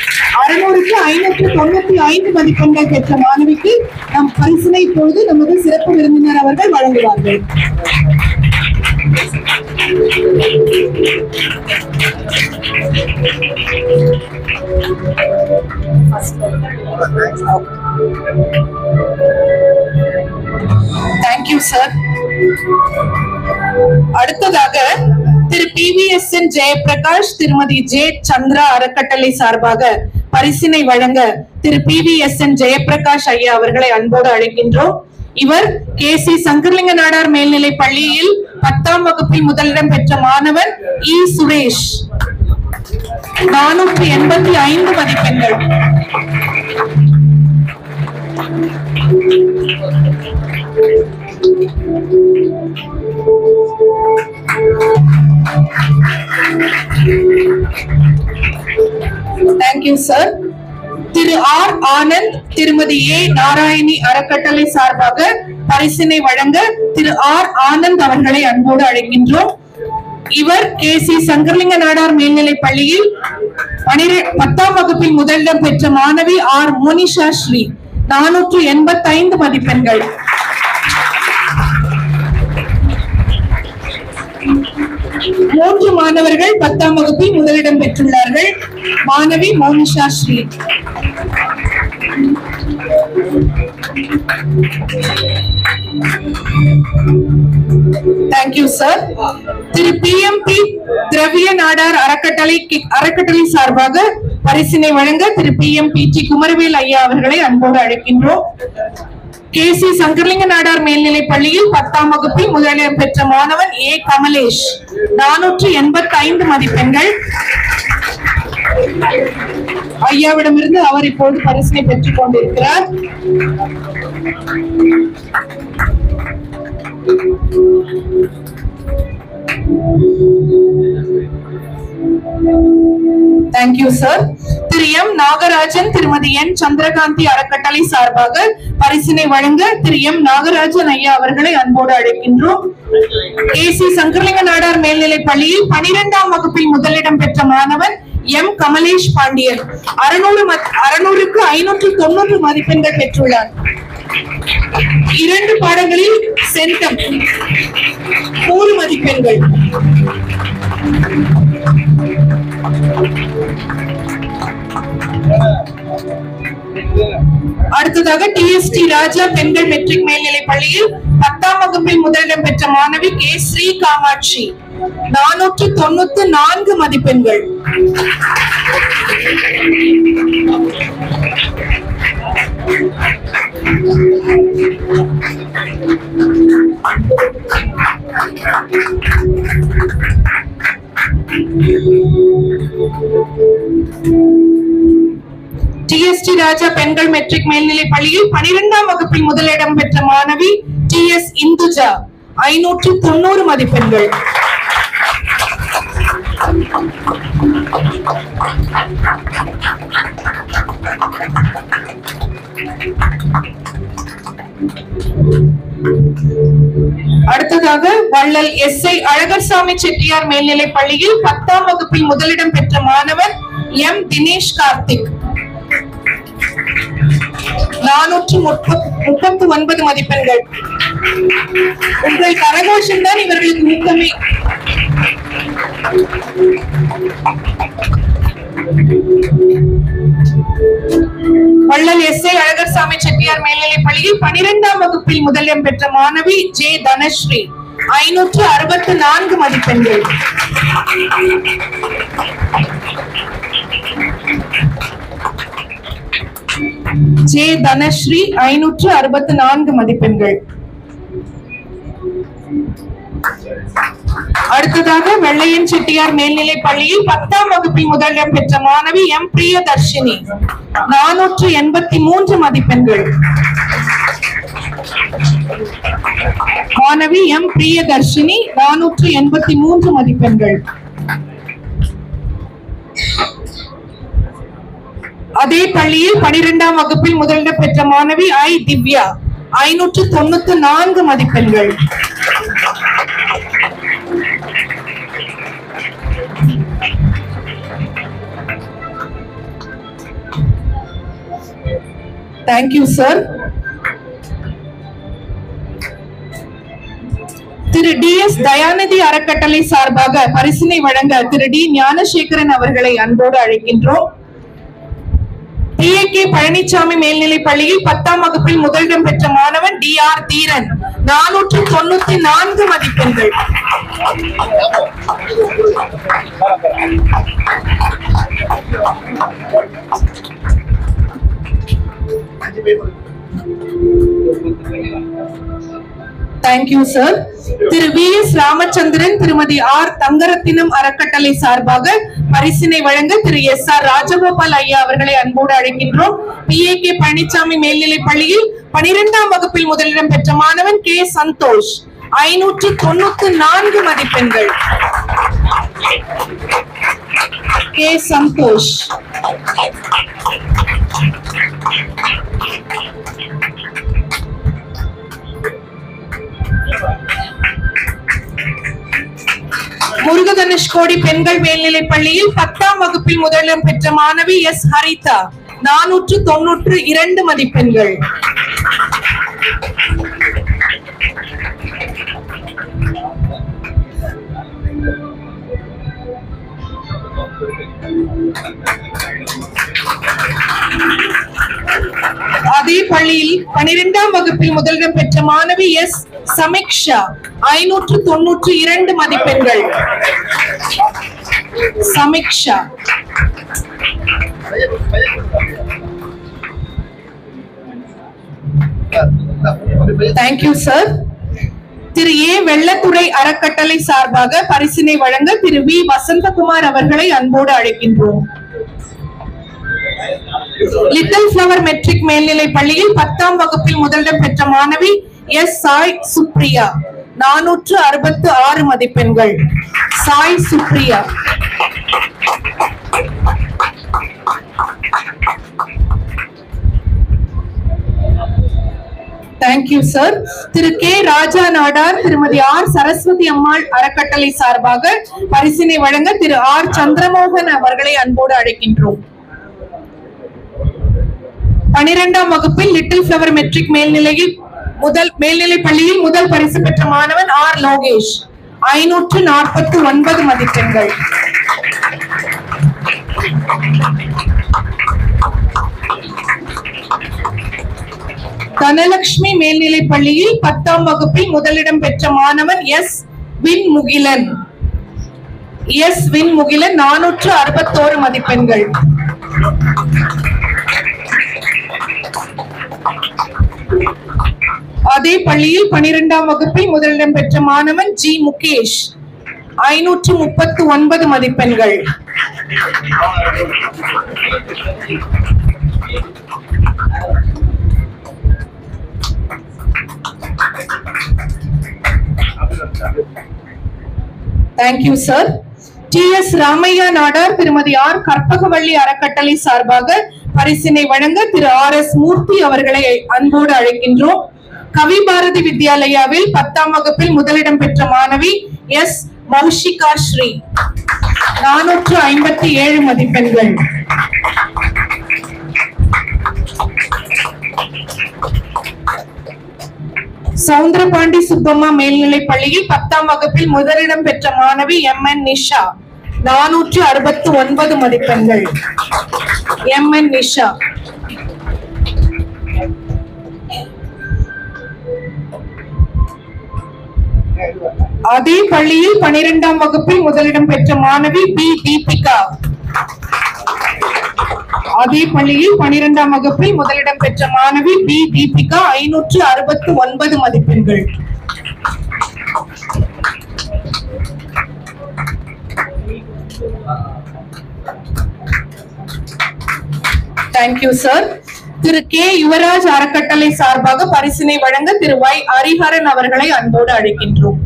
600க்கு 595 மதிப்பெண்கள் பெற்ற மாணவிக்கு நம் பரிசினை இப்பொழுது நமது சிறப்பு விருந்தினர் அவர்கள் வழங்குவார்கள். Thank you, sir. அடுத்ததாக திரு PVSN ஜெயபிரகாஷ், திருமதி ஜே சந்திரா அறக்கட்டளை சார்பாக பரிசினை வழங்க திரு PVSN ஜெயபிரகாஷ் ஐயா அவர்களை அன்போடு அழைக்கின்றோம். இவர் KC சங்கர்லிங்க நாடார் மேல்நிலை பள்ளியில் 10ஆம் வகுப்பில் முதலிடம் பெற்ற மாணவன் இ சுரேஷ். 485 மதிப்பெண்கள். Thank you, sir. Thiru R Anand, Thirumathi A Narayani அறக்கட்டளை சார்பாக பரிசினை வழங்க திரு ஆர் ஆனந்த் அவர்களை அன்போடு அழைக்கின்றோம். இவர் KC சங்கர்லிங்க நாடார் மேல்நிலை பள்ளியில் 10ஆம் வகுப்பில் முதலிடம் பெற்ற மாணவி ஆர் மோனிஷா ஸ்ரீ. 485 மதிப்பெண்கள். மூன்று மாணவர்கள் 10ஆம் வகுப்பில் முதலிடம் பெற்றுள்ளார்கள். மாணவி Monisha Sri. Thank you, sir. Thiru PMP திரவிய நாடார் அறக்கட்டளை சார்பாக பரிசினை வழங்க திரு PMPT குமரவேல் ஐயா அவர்களை அன்போடு அழைக்கின்றோம். KC சங்கர்லிங்க நாடார் மேல்நிலை பள்ளியில் 10ஆம் வகுப்பில் முதலிடம் பெற்ற மாணவன் ஏ கமலேஷ். 485 மதிப்பெண்கள். ஐயாவிடமிருந்து அவர் இப்போது பரிசினை பெற்றுக் கொண்டிருக்கிறார். Thank you, sir. Thiru M Nagarajan, Thirumathi என் சந்திரகாந்தி அறக்கட்டளை சார்பாக பரிசினை வழங்க திரு எம் நாகராஜன் ஐயா அவர்களை அன்போடு அழைக்கின்றோம். KC சங்கர்லிங்க நாடார் மேல்நிலை பள்ளியில் 12ஆம் வகுப்பில் முதலிடம் பெற்ற மாணவன் எம் கமலேஷ் பாண்டியன். 600க்கு 590 மதிப்பெண்கள் பெற்றுள்ளார். 2 பாடங்களில் சென்டம் 100 மதிப்பெண்கள். அடுத்ததாக TST ராஜா பெண்கள் மெட்ரிக் மேல்நிலை பள்ளியில் 10ஆம் வகுப்பில் முதலிடம் பெற்ற மாணவி கே ஸ்ரீ காமாட்சி. 494 மதிப்பெண்கள். TST ராஜா பெண்கள் மெட்ரிக் மேல்நிலை பள்ளியில் 12ஆம் வகுப்பில் முதலிடம் பெற்ற மாணவி TS இந்துஜா 590 மதிப்பெண்கள். அடுத்ததாக வள்ளல் SI அழகர்சாமி செட்டியார் மேல்நிலை பள்ளியில் 10ஆம் வகுப்பில் முதலிடம் பெற்ற மாணவர் M தினேஷ் கார்த்திக் 439 மதிப்பெண்கள். உங்கள் கரகோஷம் தான் இவர்களுக்கு ஊக்கமே. வள்ளல் SI அழகர்சாமி செட்டியார் மேல்நிலை பள்ளியில் 12ஆம் வகுப்பில் முதலிடம் பெற்ற மாணவி J தனஸ்ரீ 564 மதிப்பெண்கள். J தனஸ்ரீ 564 மதிப்பெண்கள். அடுத்ததாக வெள்ளையன் செட்டியார் மேல்நிலை பள்ளியில் 10ஆம் வகுப்பில் முதலிடம் பெற்ற மாணவி M பிரியதர்ஷினி 483 மதிப்பெண்கள். மாணவி M பிரியதர்ஷினி 483 மதிப்பெண்கள். அதே பள்ளியில் 12ஆம் வகுப்பில் முதலிடம் பெற்ற மாணவி I திவ்யா 594 மதிப்பெண்கள். Thank you, sir. Thiru DS Dayanidhi அறக்கட்டளை சார்பாக பரிசினை வழங்க திரு D ஞானசேகரன் அவர்களை அன்போடு அழைக்கின்றோம். PAK பழனிசாமி மேல்நிலை பள்ளியில் 10ஆம் வகுப்பில் முதலிடம் பெற்ற மாணவன் DR தீரன் 494 மதிப்பெண்கள். Thank you, sir. Thiru VS Ramachandran திருமதி R தங்கரத்தினம் அறக்கட்டளை சார்பாக பரிசினை வழங்க திரு SR ராஜகோபால் ஐயா அவர்களை அன்போடு அழைக்கின்றோம். PAK பழனிசாமி மேல்நிலை பள்ளியில் 12ஆம் வகுப்பில் முதலிடம் பெற்ற மாணவன் K சந்தோஷ் 594 மதிப்பெண்கள். K சந்தோஷ். முருகதனுஷ்கோடி பெண்கள் மேல்நிலை பள்ளியில் 10ஆம் வகுப்பில் முதலிடம் பெற்ற மாணவி S ஹரிதா 492 மதிப்பெண்கள். அதே பள்ளியில் 12ஆம் வகுப்பில் முதலிடம் பெற்ற மாணவி S சமிக்ஷா 592 மதிப்பெண்கள். Samiksha. Thank you, sir. Thiru A Vellathurai அறக்கட்டளை சார்பாக பரிசினை வழங்க திரு V வசந்தகுமார் அவர்களை அன்போடு அழைக்கின்றோம். லிட்டில் ஃபிளவர் மெட்ரிக் மேல்நிலை பள்ளியில் 10ஆம் வகுப்பில் முதலிடம் பெற்ற மாணவி S சாய் சுப்ரியா 466 மதிப்பெண்கள். Sai Supriya. Thank you, sir. Thiru K ராஜா நாடார் திருமதி R சரஸ்வதி அம்மாள் அறக்கட்டளை சார்பாக பரிசினை வழங்க திரு R சந்திரமோகன் அவர்களை அன்போடு அழைக்கின்றோம். 12ஆம் வகுப்பில் லிட்டில் ஃபிளவர் மெட்ரிக் மேல்நிலை பள்ளியில் முதல் பரிசு பெற்ற மாணவன் R லோகேஷ் 549 மதிப்பெண்கள். தனலட்சுமி மேல்நிலை பள்ளியில் 10ஆம் வகுப்பில் முதலிடம் பெற்ற மாணவன் S வின் முகிலன் எஸ் வின்முகிலன் 461 மதிப்பெண்கள். அதே பள்ளியில் 12ஆம் வகுப்பில் முதலிடம் பெற்ற மாணவன் ஜி முகேஷ் 539 மதிப்பெண்கள். Thank you sir. DS. Ramaiah Nadar Thirumathi R. Karpagavalli அறக்கட்டளை சார்பாக பரிசினை வழங்க திரு ஆர்.எஸ். மூர்த்தி அவர்களை அன்போடு அழைக்கின்றோம். கவி பாரதி வித்யாலயாவில் 10ஆம் வகுப்பில் முதலிடம் பெற்ற மாணவி எஸ். மௌஷிகா ஸ்ரீ 457 மதிப்பெண்கள். சவுந்தரபாண்டி சுப்பம்மா மேல்நிலைப் பள்ளியில் 10ஆம் வகுப்பில் முதலிடம் பெற்ற மாணவி எம்.என். நிஷா 469 மதிப்பெண்கள். எம்.என். நிஷா. அதே பள்ளியில் 12ஆம் வகுப்பில் முதலிடம் பெற்ற மாணவி பி. தீபிகா. அதே பள்ளியில் 12ஆம் வகுப்பில் முதலிடம் பெற்ற மாணவி பி. தீபிகா 569 மதிப்பெண்கள். Thank you sir. Thiru K. Yuvaraj அறக்கட்டளை சார்பாக பரிசினை வழங்க திரு வை. ஹரிஹரன் அவர்களை அன்போடு அழைக்கின்றோம்.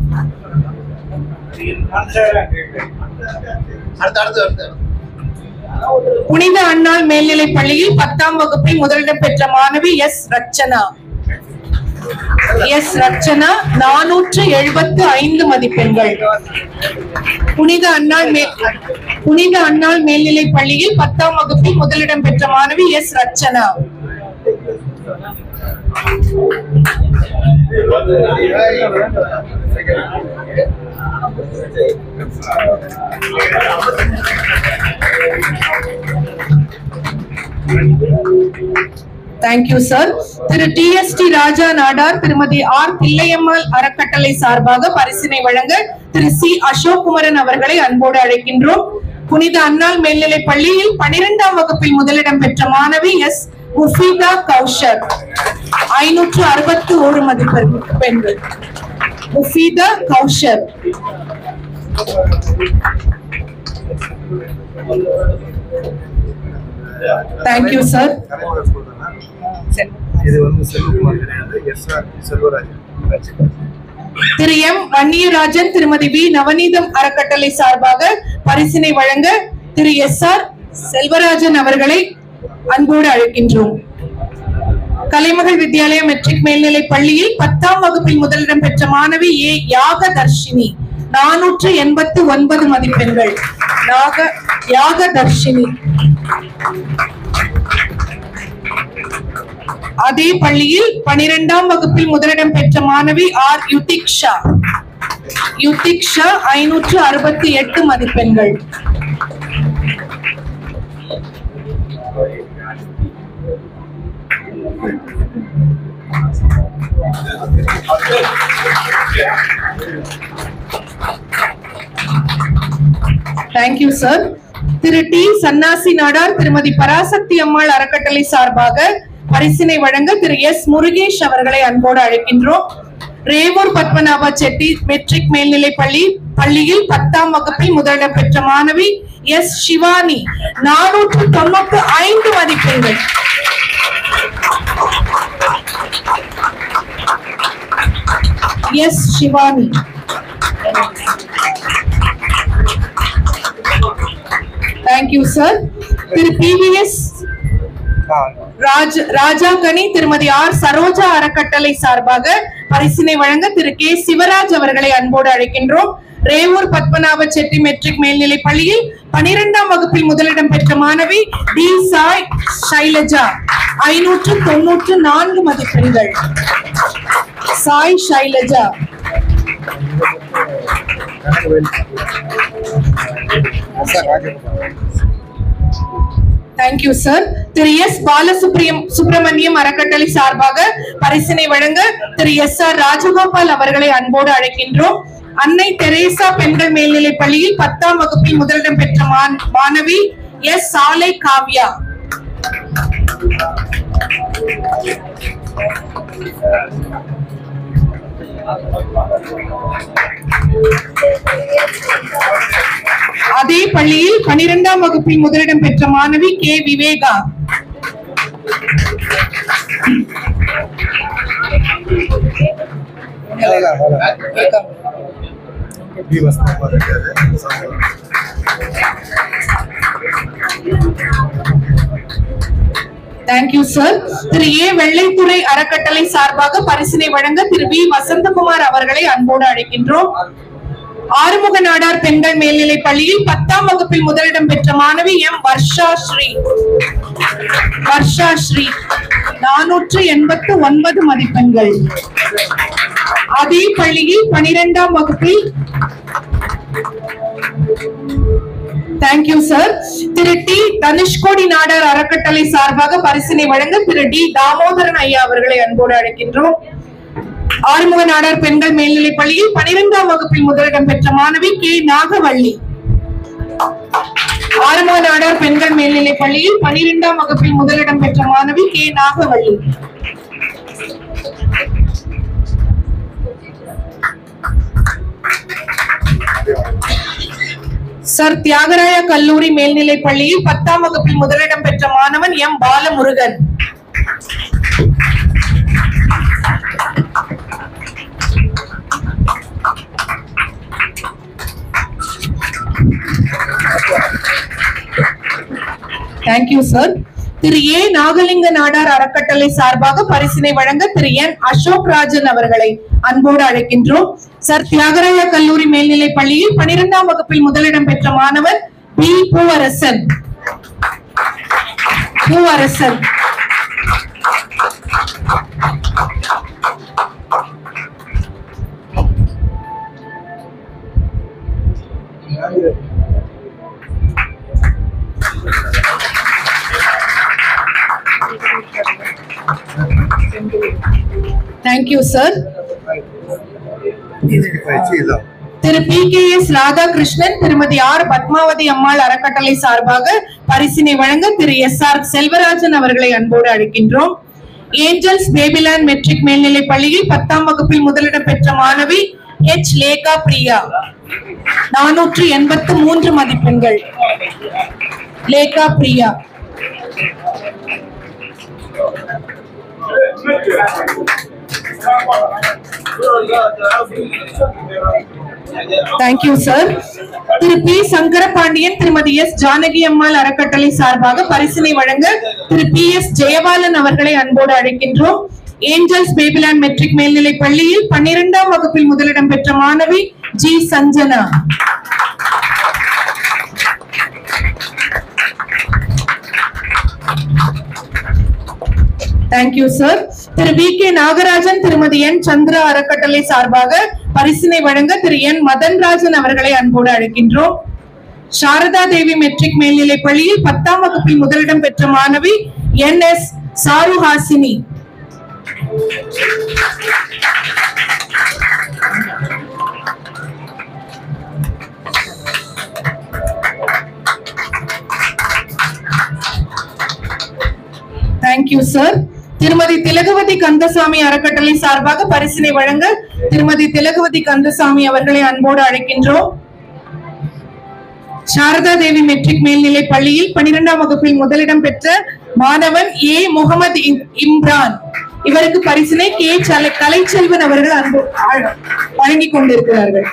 புனித அன்னாள் மேல்நிலைப் பள்ளியில் 10ஆம் வகுப்பில் முதலிடம் பெற்ற மாணவி எஸ். ரச்சனா. எஸ். ரச்சனா 475 மதிப்பெண்கள். புனித அன்னாள் மேல்நிலைப் பள்ளியில் 10ஆம் வகுப்பில் முதலிடம் பெற்ற மாணவி S. Rachana. Thank you sir. Thiru TSD. Raja Nadar Thirumathi R. பிள்ளையம்மாள் அறக்கட்டளை சார்பாக பரிசினை வழங்க திரு சி. அசோக்குமரன் அவர்களை அன்போடு அழைக்கின்றோம். புனித அன்னாள் மேல்நிலைப் பள்ளியில் 12ஆம் வகுப்பில் முதலிடம் பெற்ற மாணவி எஸ். முஃபீதா கௌஷர் 561 மதிப்பெண்கள். Mufeeda Kausar. Thank you sir. Thiru M. Vanniyarajan Thirumathi V. Navaneetham அறக்கட்டளை சார்பாக பரிசினை வழங்க திரு எஸ். ஆர். செல்வராஜன் அவர்களை அன்போடு அழைக்கின்றோம். கலைமகள் வித்யாலயா மெட்ரிக் மேல்நிலைப் பள்ளியில் 10ஆம் வகுப்பில் முதலிடம் பெற்ற மாணவி ஏ. யாகதர்ஷினி 489 மதிப்பெண்கள். யாகதர்ஷினி. அதே பள்ளியில் 12ஆம் வகுப்பில் முதலிடம் பெற்ற மாணவி ஆர். யுதிக்ஷா 568 மதிப்பெண்கள். Thank you sir. Thiru T. Sannasi Nadar Thirumathi Parasakthi அம்மாள் அறக்கட்டளை சார்பாக பரிசினை வழங்க திரு எஸ். முருகேஷ் அவர்களை அன்போடு அழைக்கின்றோம். ரேவூர் பத்மநாப செட்டி மெட்ரிக் மேல்நிலைப் பள்ளியில் 10ஆம் வகுப்பில் முதலிடம் பெற்ற மாணவி எஸ். சிவானி 495 மதிப்பெண்கள். S. Shivani. Thank you sir. Thiru PVS. Rajakani Thirumathi R. Saroja அறக்கட்டளை சார்பாக பரிசினை வழங்க திரு கே. சிவராஜ் அவர்களை அன்போடு அழைக்கின்றோம். ரேவூர் பத்மநாப செட்டி மெட்ரிக் மேல்நிலைப் பள்ளியில் 12ஆம் வகுப்பில் முதலிடம் பெற்ற மாணவி டி. சாய் ஷைலஜா 594 மதிப்பெண்கள். Sai Shailaja. Thank you sir. Thiru S. Balasubramaniam அறக்கட்டளை சார்பாக பரிசினை வழங்க திரு எஸ். ஆர். ராஜகோபால் அவர்களை அன்போடு அழைக்கின்றோம். அன்னை தெரேசா பெண்கள் மேல்நிலைப் பள்ளியில் 10ஆம் வகுப்பில் முதலிடம் பெற்ற மாணவி எஸ் சாலை காவ்யா. அதே பள்ளியில் 12ஆம் வகுப்பில் முதலிடம் பெற்ற மாணவி K Viveka. Thank you sir. Thiru A Vellaithurai அறக்கட்டளை சார்பாக பரிசினை வழங்க திரு வி வசந்தகுமார் அவர்களை அன்போடு அழைக்கின்றோம். ஆறுமுக நாடார் பெண்கள் மேல்நிலைப் பள்ளியில் 10ஆம் வகுப்பில் முதலிடம் பெற்ற மாணவி எம் வர்ஷா ஸ்ரீ 489 மதிப்பெண்கள். அதே பள்ளியில் 12ஆம் வகுப்பில் thank you sir. Thiru D Dhanushkodi Nadar அறக்கட்டளை சார்பாக பரிசினை வழங்க திரு டி தாமோதரன் ஐயா அவர்களை அன்போடு அழைக்கின்றோம். ஆறுமுக நாடார் பெண்கள் மேல்நிலைப் பள்ளியில் 12ஆம் வகுப்பில் முதலிடம் பெற்ற மாணவி கே நாகவள்ளி. ஆறுமுக நாடார் பெண்கள் மேல்நிலைப் பள்ளியில் 12ஆம் வகுப்பில் முதலிடம் பெற்ற மாணவி கே நாகவள்ளி. சர் தியாகராய கல்லூரி மேல்நிலைப் பள்ளியில் 10ஆம் வகுப்பில் முதலிடம் பெற்ற மாணவன் M Balamurugan. Thank you sir. Thiru A Nagalinga Nadar அறக்கட்டளை சார்பாக பரிசினை வழங்க திரு என் அசோக் ராஜன் அவர்களை அன்போடு அழைக்கின்றோம். சர் தியாகராய கல்லூரி மேல்நிலைப் பள்ளியில் 12ஆம் வகுப்பில் முதலிடம் பெற்ற மாணவர் P Poovarasan. Thank you sir. Thiru P K S Radhakrishnan Thirumathi R Padmavathi அம்மாள் அறக்கட்டளை சார்பாக பரிசினை வழங்க திரு எஸ் ஆர் செல்வராஜன் அவர்களை அன்போடு அழைக்கின்றோம். ஏஞ்சல்ஸ் பேபிலாண்ட் மெட்ரிக் மேல்நிலைப் பள்ளியில் 10ஆம் வகுப்பில் முதலிடம் பெற்ற மாணவி எச் லேகா பிரியா 483 மதிப்பெண்கள். Lekha Priya. Thank you sir. Thiru P Sankarapandian Thirumathi S Janaki Ammal அறக்கட்டளை சார்பாக பரிசினை வழங்க திரு பி எஸ் ஜெயபாலன் அவர்களை அன்போடு அழைக்கின்றோம். ஏஞ்சல்ஸ் பேபிலாண்ட் மெட்ரிக் மேல்நிலைப் பள்ளியில் 12ஆம் வகுப்பில் முதலிடம் பெற்ற மாணவி G Sanjana. Thank you sir. Thiru V K Nagarajan Thirumathi N Chandra அறக்கட்டளை சார்பாக பரிசினை வழங்க திரு என் மதன்ராஜன் அவர்களை அன்போடு அழைக்கின்றோம். சாரதா தேவி மெட்ரிக் மேல்நிலைப் பள்ளியில் 10ஆம் வகுப்பில் முதலிடம் பெற்ற மாணவி N S Charuhasini. Thank you sir. Thirumathi Thilagavathi Kandasamy அறக்கட்டளை சார்பாக பரிசினை வழங்க திருமதி திலகவதி கந்தசாமி அவர்களை அன்போடு அழைக்கின்றோம். சாரதா தேவி மெட்ரிக் மேல்நிலைப் பள்ளியில் 12ஆம் வகுப்பில் முதலிடம் பெற்ற மாணவன் ஏ முகமது இம்ரான். இவருக்கு பரிசினை கே கலைச்செல்வன் அவர்கள் வழங்கிக் கொண்டிருக்கிறார்கள்.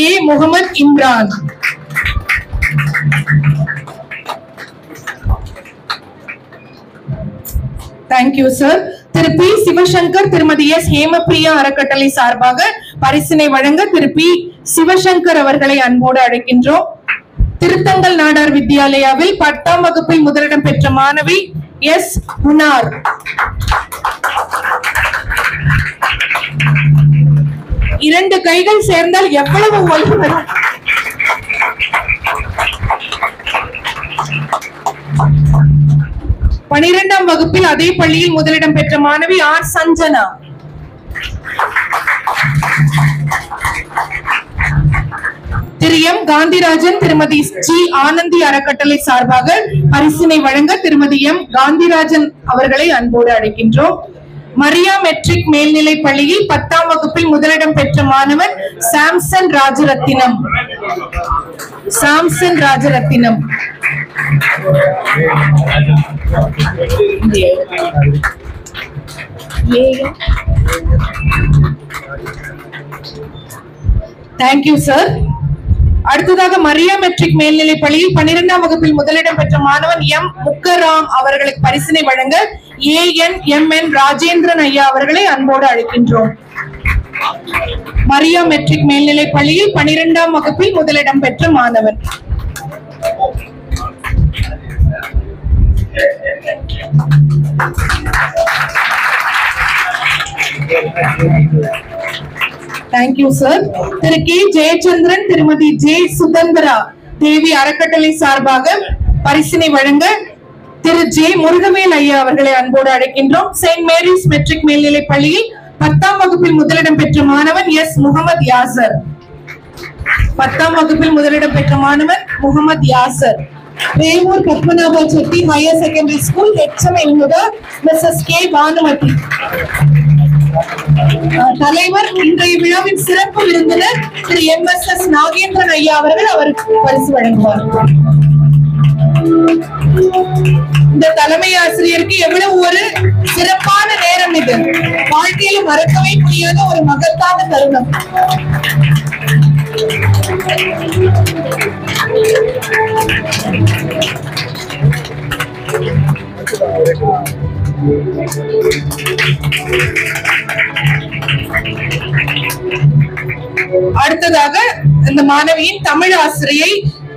A Mohammed Imran. Thank you sir. Thiru P Sivasankar Thirumathi S Hemapriya அறக்கட்டளை சார்பாக பரிசினை வழங்க திரு பி சிவசங்கர் அவர்களை அன்போடு அழைக்கின்றோம். திருத்தங்கல் நாடார் வித்யாலயாவில் 10ஆம் வகுப்பில் முதலிடம் பெற்ற மாணவி எஸ் புனார். இரண்டு கைகள் சேர்ந்தால் எவ்வளவு ஒலி வரும். பனிரெண்டாம் வகுப்பில் அதே பள்ளியில் முதலிடம் பெற்ற மாணவி ஆர் சஞ்சனா. திரு எம் காந்திராஜன் திருமதி ஜி ஆனந்தி அறக்கட்டளை சார்பாக பரிசினை வழங்க திருமதி எம் காந்திராஜன் அவர்களை அன்போடு அழைக்கின்றோம். மரியா மெட்ரிக் மேல்நிலை பள்ளியில் 10ஆம் வகுப்பில் முதலிடம் பெற்ற மாணவன் Samson Rajarathinam. Samson Rajarathinam. Thank you sir. அடுத்ததாக மரியா மெட்ரிக் மேல்நிலை பள்ளியில் 12ஆம் வகுப்பில் முதலிடம் பெற்ற மாணவன் எம் முக்கராம் அவர்களுக்கு பரிசினை வழங்க ANMN ராஜேந்திரன் ஐயா அவர்களை அன்போடு அழைக்கின்றோம். மரியா மெட்ரிக் மேல்நிலை பள்ளியில் 12ஆம் வகுப்பில் முதலிடம் பெற்ற மாணவன். Thank you sir. Thiru K Jayachandran Thirumathi J சுதந்திரா தேவி அறக்கட்டளை சார்பாக பரிசினை வழங்க திரு ஜே முருகவேல் ஐயா அவர்களை அன்போடு அழைக்கின்றோம். செயின்ட் மேரிஸ் மெட்ரிக் மேல்நிலை பள்ளியில் 10ஆம் வகுப்பில் முதலிடம் பெற்ற மாணவன் எஸ் முகமது யாசர். 10ஆம் வகுப்பில் முதலிடம் பெற்ற மாணவன் Mohammed Yasar. Vevur Padmanabha Chetty higher secondary school HM எழுதுவர் மிஸ்ஸஸ் கே பானுமதி. தலைவர் இன்றைய விழாவின் சிறப்பு விருந்தினர் திரு MSS நாகேந்திரன் ஐயா அவர்கள் அவருக்கு பரிசு வழங்குவார். இந்த தலைமை ஆசிரியருக்கு எவ்வளவு ஒரு சிறப்பான நேரம் இது. வாழ்க்கையில மறக்கவே முடியாத ஒரு மகத்தான தருணம். அடுத்ததாக இந்த மாணவியின் தமிழ் ஆசிரியை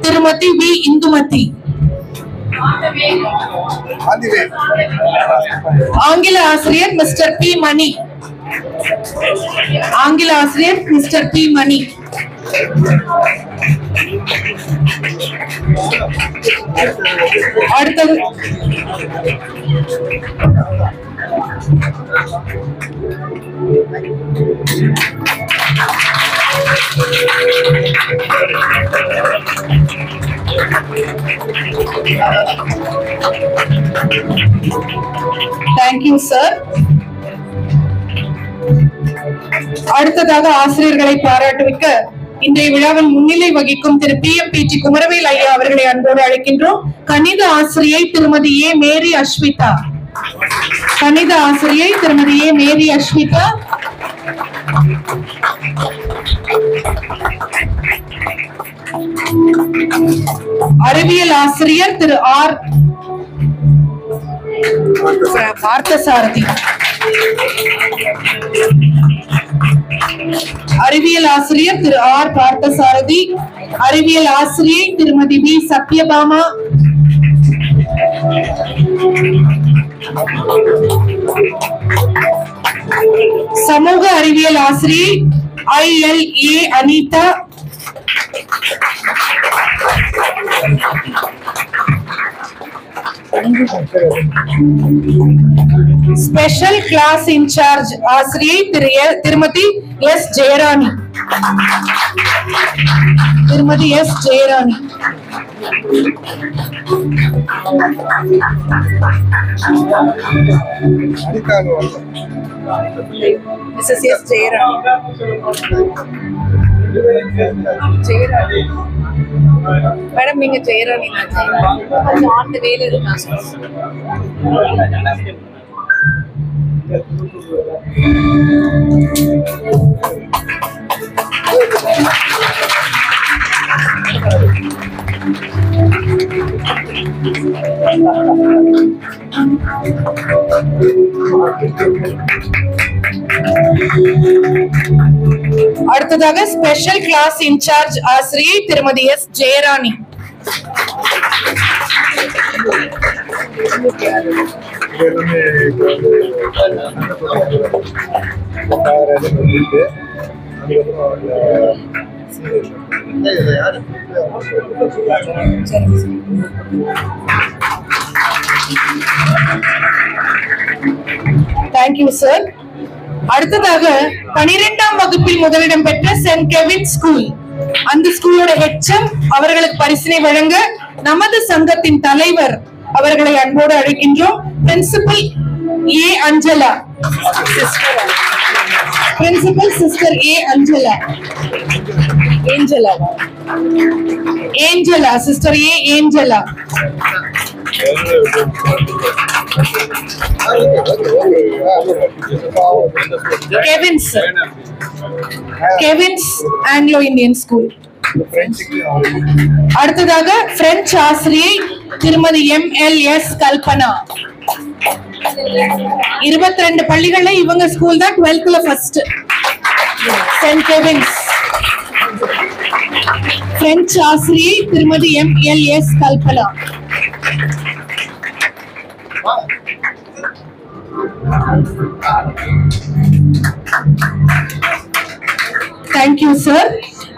திருமதி வி இந்துமதி. ஆங்கில ஆசிரியர் மிஸ்டர் பி மணி. ஆங்கில ஆசிரியர் மிஸ்டர் பி மணி. அடுத்தது தேங்க்யூ சார். அடுத்ததாக ஆசிரியர்களை பாராட்டுவிக்க இன்றைய விழாவில் முன்னிலை வகிக்கும் திரு PMPT குமரவேல் ஐயா அவர்களை அன்போடு அழைக்கின்றோம். கணித ஆசிரியை திருமதி ஏ மேரி அஸ்விதா. கணித ஆசிரியை திருமதி ஏ மேரி அஸ்விதா. அறிவியல் ஆசிரியர் திரு ஆர் பார்த்தசாரதி. அறிவியல் ஆசிரியர் திரு ஆர் பார்த்தசாரதி. அறிவியல் ஆசிரியை திருமதி வி சத்யபாமா. சமூக அறிவியல் ஆசிரியை ILA Anitha. Special class incharge ஆசிரியை Thirumathi S Jayarani. Thirumathi S Jayarani. Mrs S Jayarani. Madam நீங்க ஜெயராணி ஆன் தி வேல இருக்காங்க. அடுத்ததாக ஸ்பெஷல் கிளாஸ் இன்சார்ஜ் ஆசிரியை Thirumathi S Jayarani. Thank you, sir. அடுத்ததாக 12ஆம் வகுப்பில் முதலிடம் பெற்ற சென்ட் கெவின் ஸ்கூல், அந்த ஸ்கூலோட HM அவர்களுக்கு பரிசினை வழங்க நமது சங்கத்தின் தலைவர் அவர்களை அன்போடு அழைக்கின்றோம். Principal A Angela, principal sister A Angela, Angela sister A Angela. Kevin's Anglo Indian school. அடுத்ததாக பிரெஞ்சு ஆசிரியை திருமதி MLS கல்பனா. 22 பள்ளிகள்ல இவங்க ஸ்கூல் தான் 12th first. Send Kevin's. French ஆசிரியை Thirumathi MLS Kalpana. Thank you sir.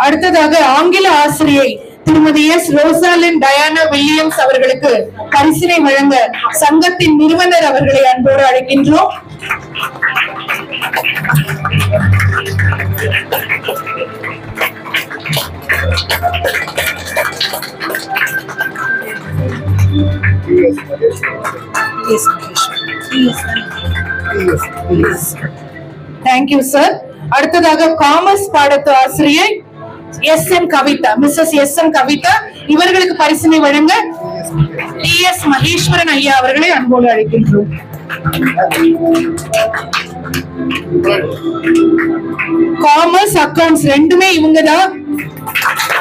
அடுத்ததாக ஆங்கில ஆசிரியை திருமதி S ரோசாலின் டயானா வில்லியம்ஸ் அவர்களுக்கு பரிசினை வழங்க சங்கத்தின் நிறுவனர் அவர்களை அன்போடு அழைக்கின்றோம். Thank you sir. அடுத்ததாக காமர்ஸ் பாடத்து ஆசிரியை SM Kavitha, Mrs SM Kavitha, இவர்களுக்கு பரிசினை வழங்க TS மகேஸ்வரன் ஐயா அவர்களை அன்போடு அழைக்கின்றோம். காமர்ஸ் அக்கவுண்ட்ஸ் ரெண்டுமே இவங்க தான்,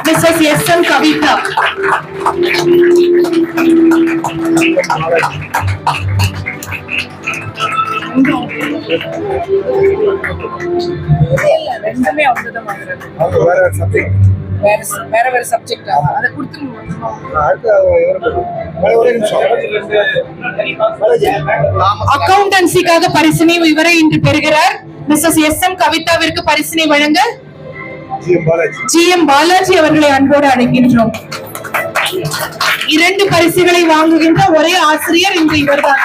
மிஸ்ஸஸ் SM கவிதா. ரெண்டுமே அவங்கதான் வாங்குறாங்க. வேற சப்ஜெக்ட் அதை கொடுத்து அக்கவுண்டன்சிக்காக பரிசினை இவரை இன்று பெறுகிறார். மிஸ்ஸஸ் SM கவிதாவிற்கு பரிசினை வழங்க GM பாலாஜி அவர்களை அன்போடு அழைக்கின்றோம். 2 பரிசுகளை வாங்குகின்ற ஒரே ஆசிரியர் இன்று இவர்தான்.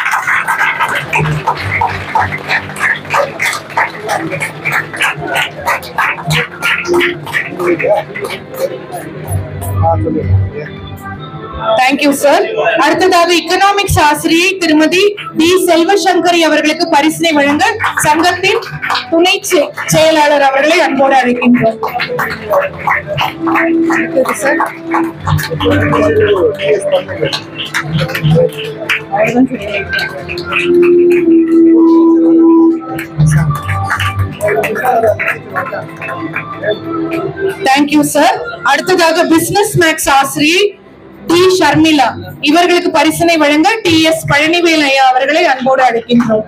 Thank you sir. அடுத்ததாக எக்கனாமிக்ஸ் ஆசிரியை திருமதி டி செல்வசங்கரி அவர்களுக்கு பரிசினை வழங்க சங்கத்தின் துணை செயலாளர் அவர்களை அன்போடு அழைக்கின்றோம். Thank you sir. அடுத்ததாக பிசினஸ் மேக்ஸ் ஆசிரியை டி ஷர்மிளா, இவர்களுக்கு பரிசினை வழங்க TS பழனிவேல் ஐயா அவர்களை அன்போடு அழைக்கின்றோம்.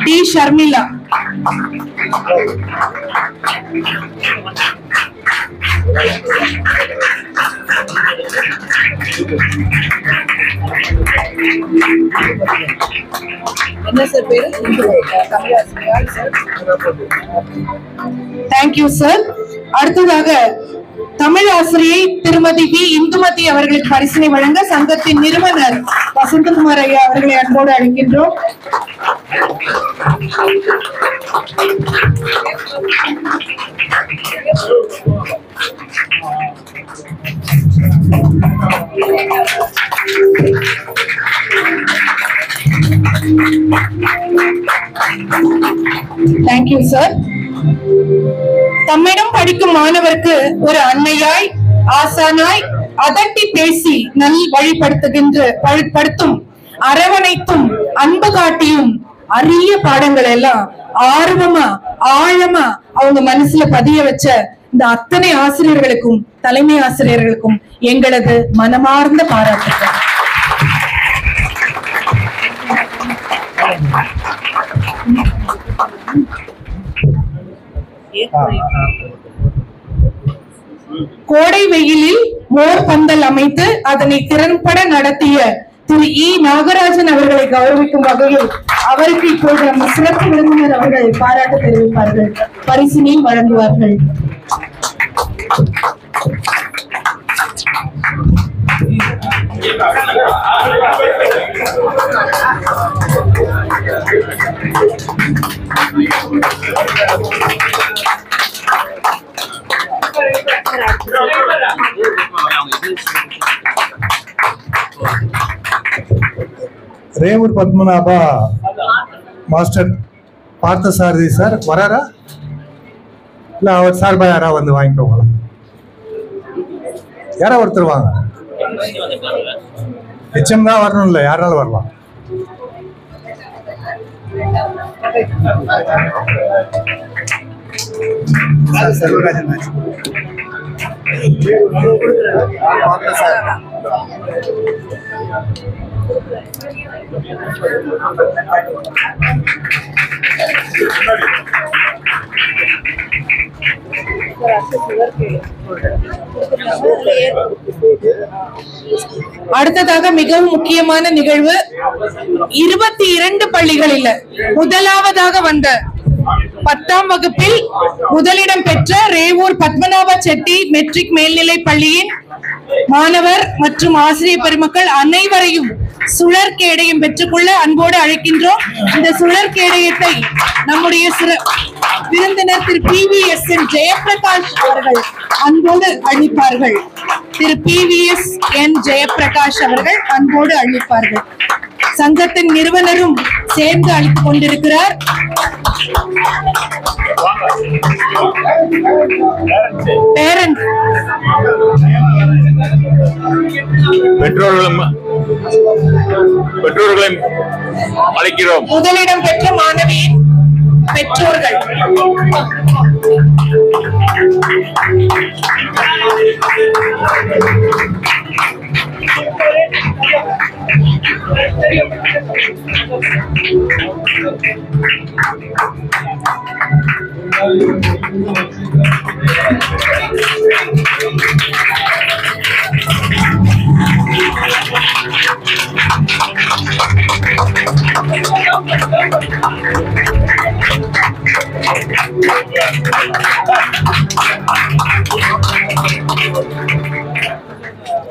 டி ஷர்மிளா. என்ன சார் பேரு? Thank you sir. அடுத்ததாக தமிழ் ஆசிரியை திருமதி வி இந்துமதி அவர்களுக்கு பரிசினை வழங்க சங்கத்தின் நிறுவனர் வசந்தகுமார் ஐயா அவர்களை அன்போடு அழைக்கின்றோம். Thank you sir. தம்மிடம் படிக்கும் மாணவருக்கு ஒரு அன்னையாய் ஆசானாய் அதட்டி பேசி நல் வழிபடுத்தும் அரவணைத்தும் அன்பு காட்டியும் அரிய பாடங்கள் எல்லாம் ஆர்வமா ஆழமா அவங்க மனசுல பதிய வச்ச இந்த அத்தனை ஆசிரியர்களுக்கும் தலைமை ஆசிரியர்களுக்கும் எங்களது மனமார்ந்த பாராட்டுகள். கோடை வெயிலில் மோர் பந்தல் அமைத்து அதனை திறன்பட நடத்திய திரு இ நாகராஜன் அவர்களை கௌரவிக்கும் வகையில் அவருக்கு இப்போது நம்ம சிறப்பு விருந்தினர் அவர்கள் பாராட்டு தெரிவிப்பார்கள், பரிசினை வழங்குவார்கள். ரேவூர் பத்மநாபா மாஸ்டர் பார்த்தசாரதி சார் வராரா? இல்ல அவர் சார்பா யாரா வந்து வாங்கிக்கோங்களா? யாரா ஒருத்தர் வாங்க. ஹெச்எம் தான் வரணும், இல்ல யாராலும் வரலாம். அடுத்ததாக மிகவும் முக்கியமான நிகழ்வு, 22 பள்ளிகளில் முதலாவதாக வந்த 10ஆம் வகுப்பில் முதலிடம் பெற்ற ரேவூர் பத்மநாப செட்டி மெட்ரிக் மேல்நிலை பள்ளியின் மாணவர் மற்றும் ஆசிரியர் பெருமக்கள் அனைவரையும் சுழற் கேடயம் பெற்றுக்கொள்ள அன்போடு அழைக்கின்றோம். இந்த சுழற் கேடயத்தை நம்முடைய விருந்தினர் திரு PVSN ஜெயப்பிரகாஷ் அவர்கள் அன்போடு அளிப்பார்கள். திரு PVSN ஜெயப்பிரகாஷ் அவர்கள் அன்போடு அளிப்பார்கள். சங்கத்தின் நிறுவனரும் சேர்ந்து அளித்துக் கொண்டிருக்கிறார். பெற்றோர்களை அழைக்கிறோம். முதலிடம் பெற்ற மாணவியின் பெற்றோர்கள்.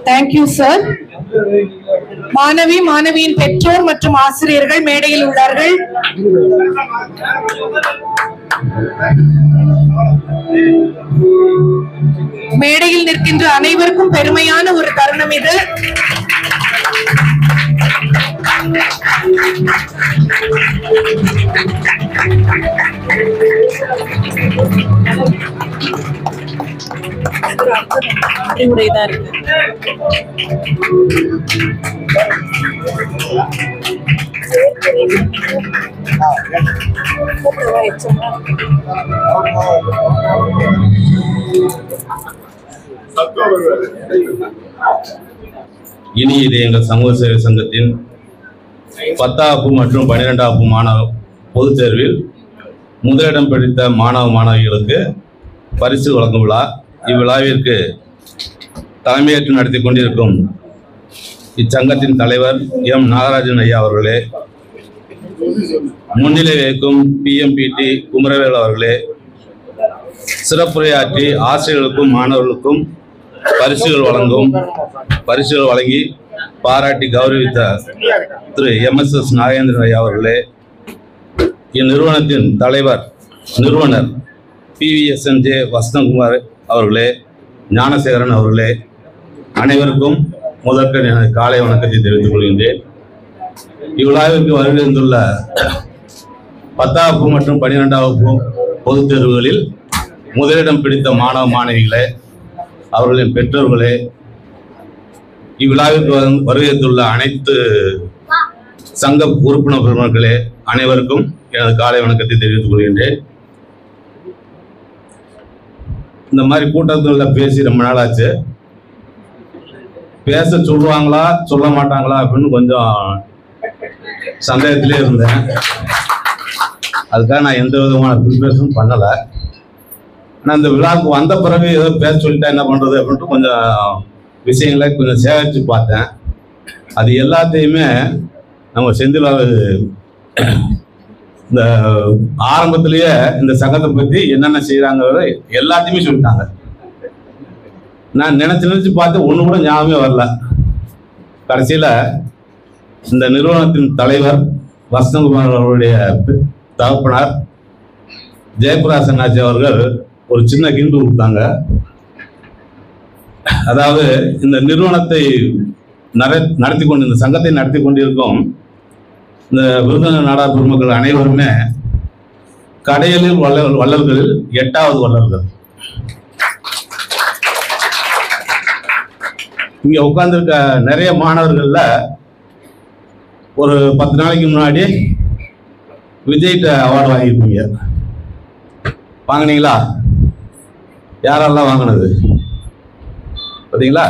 Thank you sir. மாணவியின் பெற்றோர் மற்றும் ஆசிரியர்கள் மேடையில் உள்ளார்கள். மேடையில் நிற்கின்ற அனைவருக்கும் பெருமையான ஒரு தருணம் இது. அறிவுரைதான் இருக்கு. இனி இது எங்கள் சமூக சேவை சங்கத்தின் 10ஆம் மற்றும் 12ஆம் மாணவ பொதுத் தேர்வில் முதலிடம் பிடித்த மாணவ மாணவிகளுக்கு பரிசு வழங்கும் விழா. இவ்விழாவிற்கு தலைமையேற்று நடத்தி கொண்டிருக்கும் இச்சங்கத்தின் தலைவர் எம் நாகராஜன் ஐயா அவர்களே, முன்னிலை வைக்கும் PMPT குமரவேல் அவர்களே, சிறப்புரையாற்றி ஆசிரியர்களுக்கும் மாணவர்களுக்கும் பரிசுகள் வழங்கி பாராட்டி கௌரவித்த திரு MSS நாகேந்திரன் ஐயா அவர்களே, இந்நிறுவனத்தின் நிறுவனர் PVSN வசந்தகுமார் அவர்களே, ஞானசேகரன் அவர்களே, அனைவருக்கும் முதற்கண் எனது காலை வணக்கத்தை தெரிவித்துக் கொள்கின்றேன். இவ்விழாவிற்கு வருகின்றுள்ள 10ஆம் மற்றும் 12ஆம் பொதுத் தேர்வுகளில் முதலிடம் பிடித்த மாணவ மாணவிகளே, அவர்களின் பெற்றோர்களே, இவ்விழாவிற்கு வருகின்றுள்ள அனைத்து சங்க உறுப்பினர் பெருமக்களே, அனைவருக்கும் எனது காலை வணக்கத்தை தெரிவித்துக் கொள்கின்றேன். இந்த மாதிரி கூட்டத்தில் பேசி ரொம்ப நாள் ஆச்சு. பேச சொல்லுவாங்களா சொல்ல மாட்டாங்களா அப்படின்னு கொஞ்சம் சந்தேகத்திலே இருந்தேன். அதுக்காக நான் எந்த விதமான ப்ரிப்பரேஷனும் பண்ணலை. ஆனால் இந்த விழாவுக்கு வந்த பிறகு ஏதோ பேச சொல்லிட்டா என்ன பண்ணுறது அப்படின்ட்டு கொஞ்சம் விஷயங்களை கொஞ்சம் சேகரித்து பார்த்தேன். அது எல்லாத்தையுமே நம்ம செந்தில் இந்த ஆரம்பத்திலேயே இந்த சங்கத்தை பற்றி என்னென்ன செய்கிறாங்கிறத எல்லாத்தையுமே சொல்லிட்டாங்க. நான் நினைச்சு பார்த்து ஒன்று கூட ஞாபகமே வரல. கடைசியில் இந்த நிறுவனத்தின் தலைவர் வசந்தகுமார் அவருடைய தகப்பனார் ஜெயபிரகாசன் ஆட்சி அவர்கள் ஒரு சின்ன கிண்டு கொடுத்தாங்க. அதாவது இந்த நிறுவனத்தை நடத்தி கொண்டு இந்த சங்கத்தை நடத்தி கொண்டிருக்கும் இந்த விருதுநகர் நாடார் பெருமக்கள் அனைவருமே கடையலில் வள்ளல்களில் 8வது வள்ளல்கள். இங்க உட்கார்ந்துருக்க நிறைய மாணவர்கள்ல ஒரு 10 நாளைக்கு முன்னாடி விஜய்கிட்ட அவார்டு வாங்கியிருப்பீங்க. வாங்கினீங்களா? யாரெல்லாம் வாங்கினது பார்த்தீங்களா?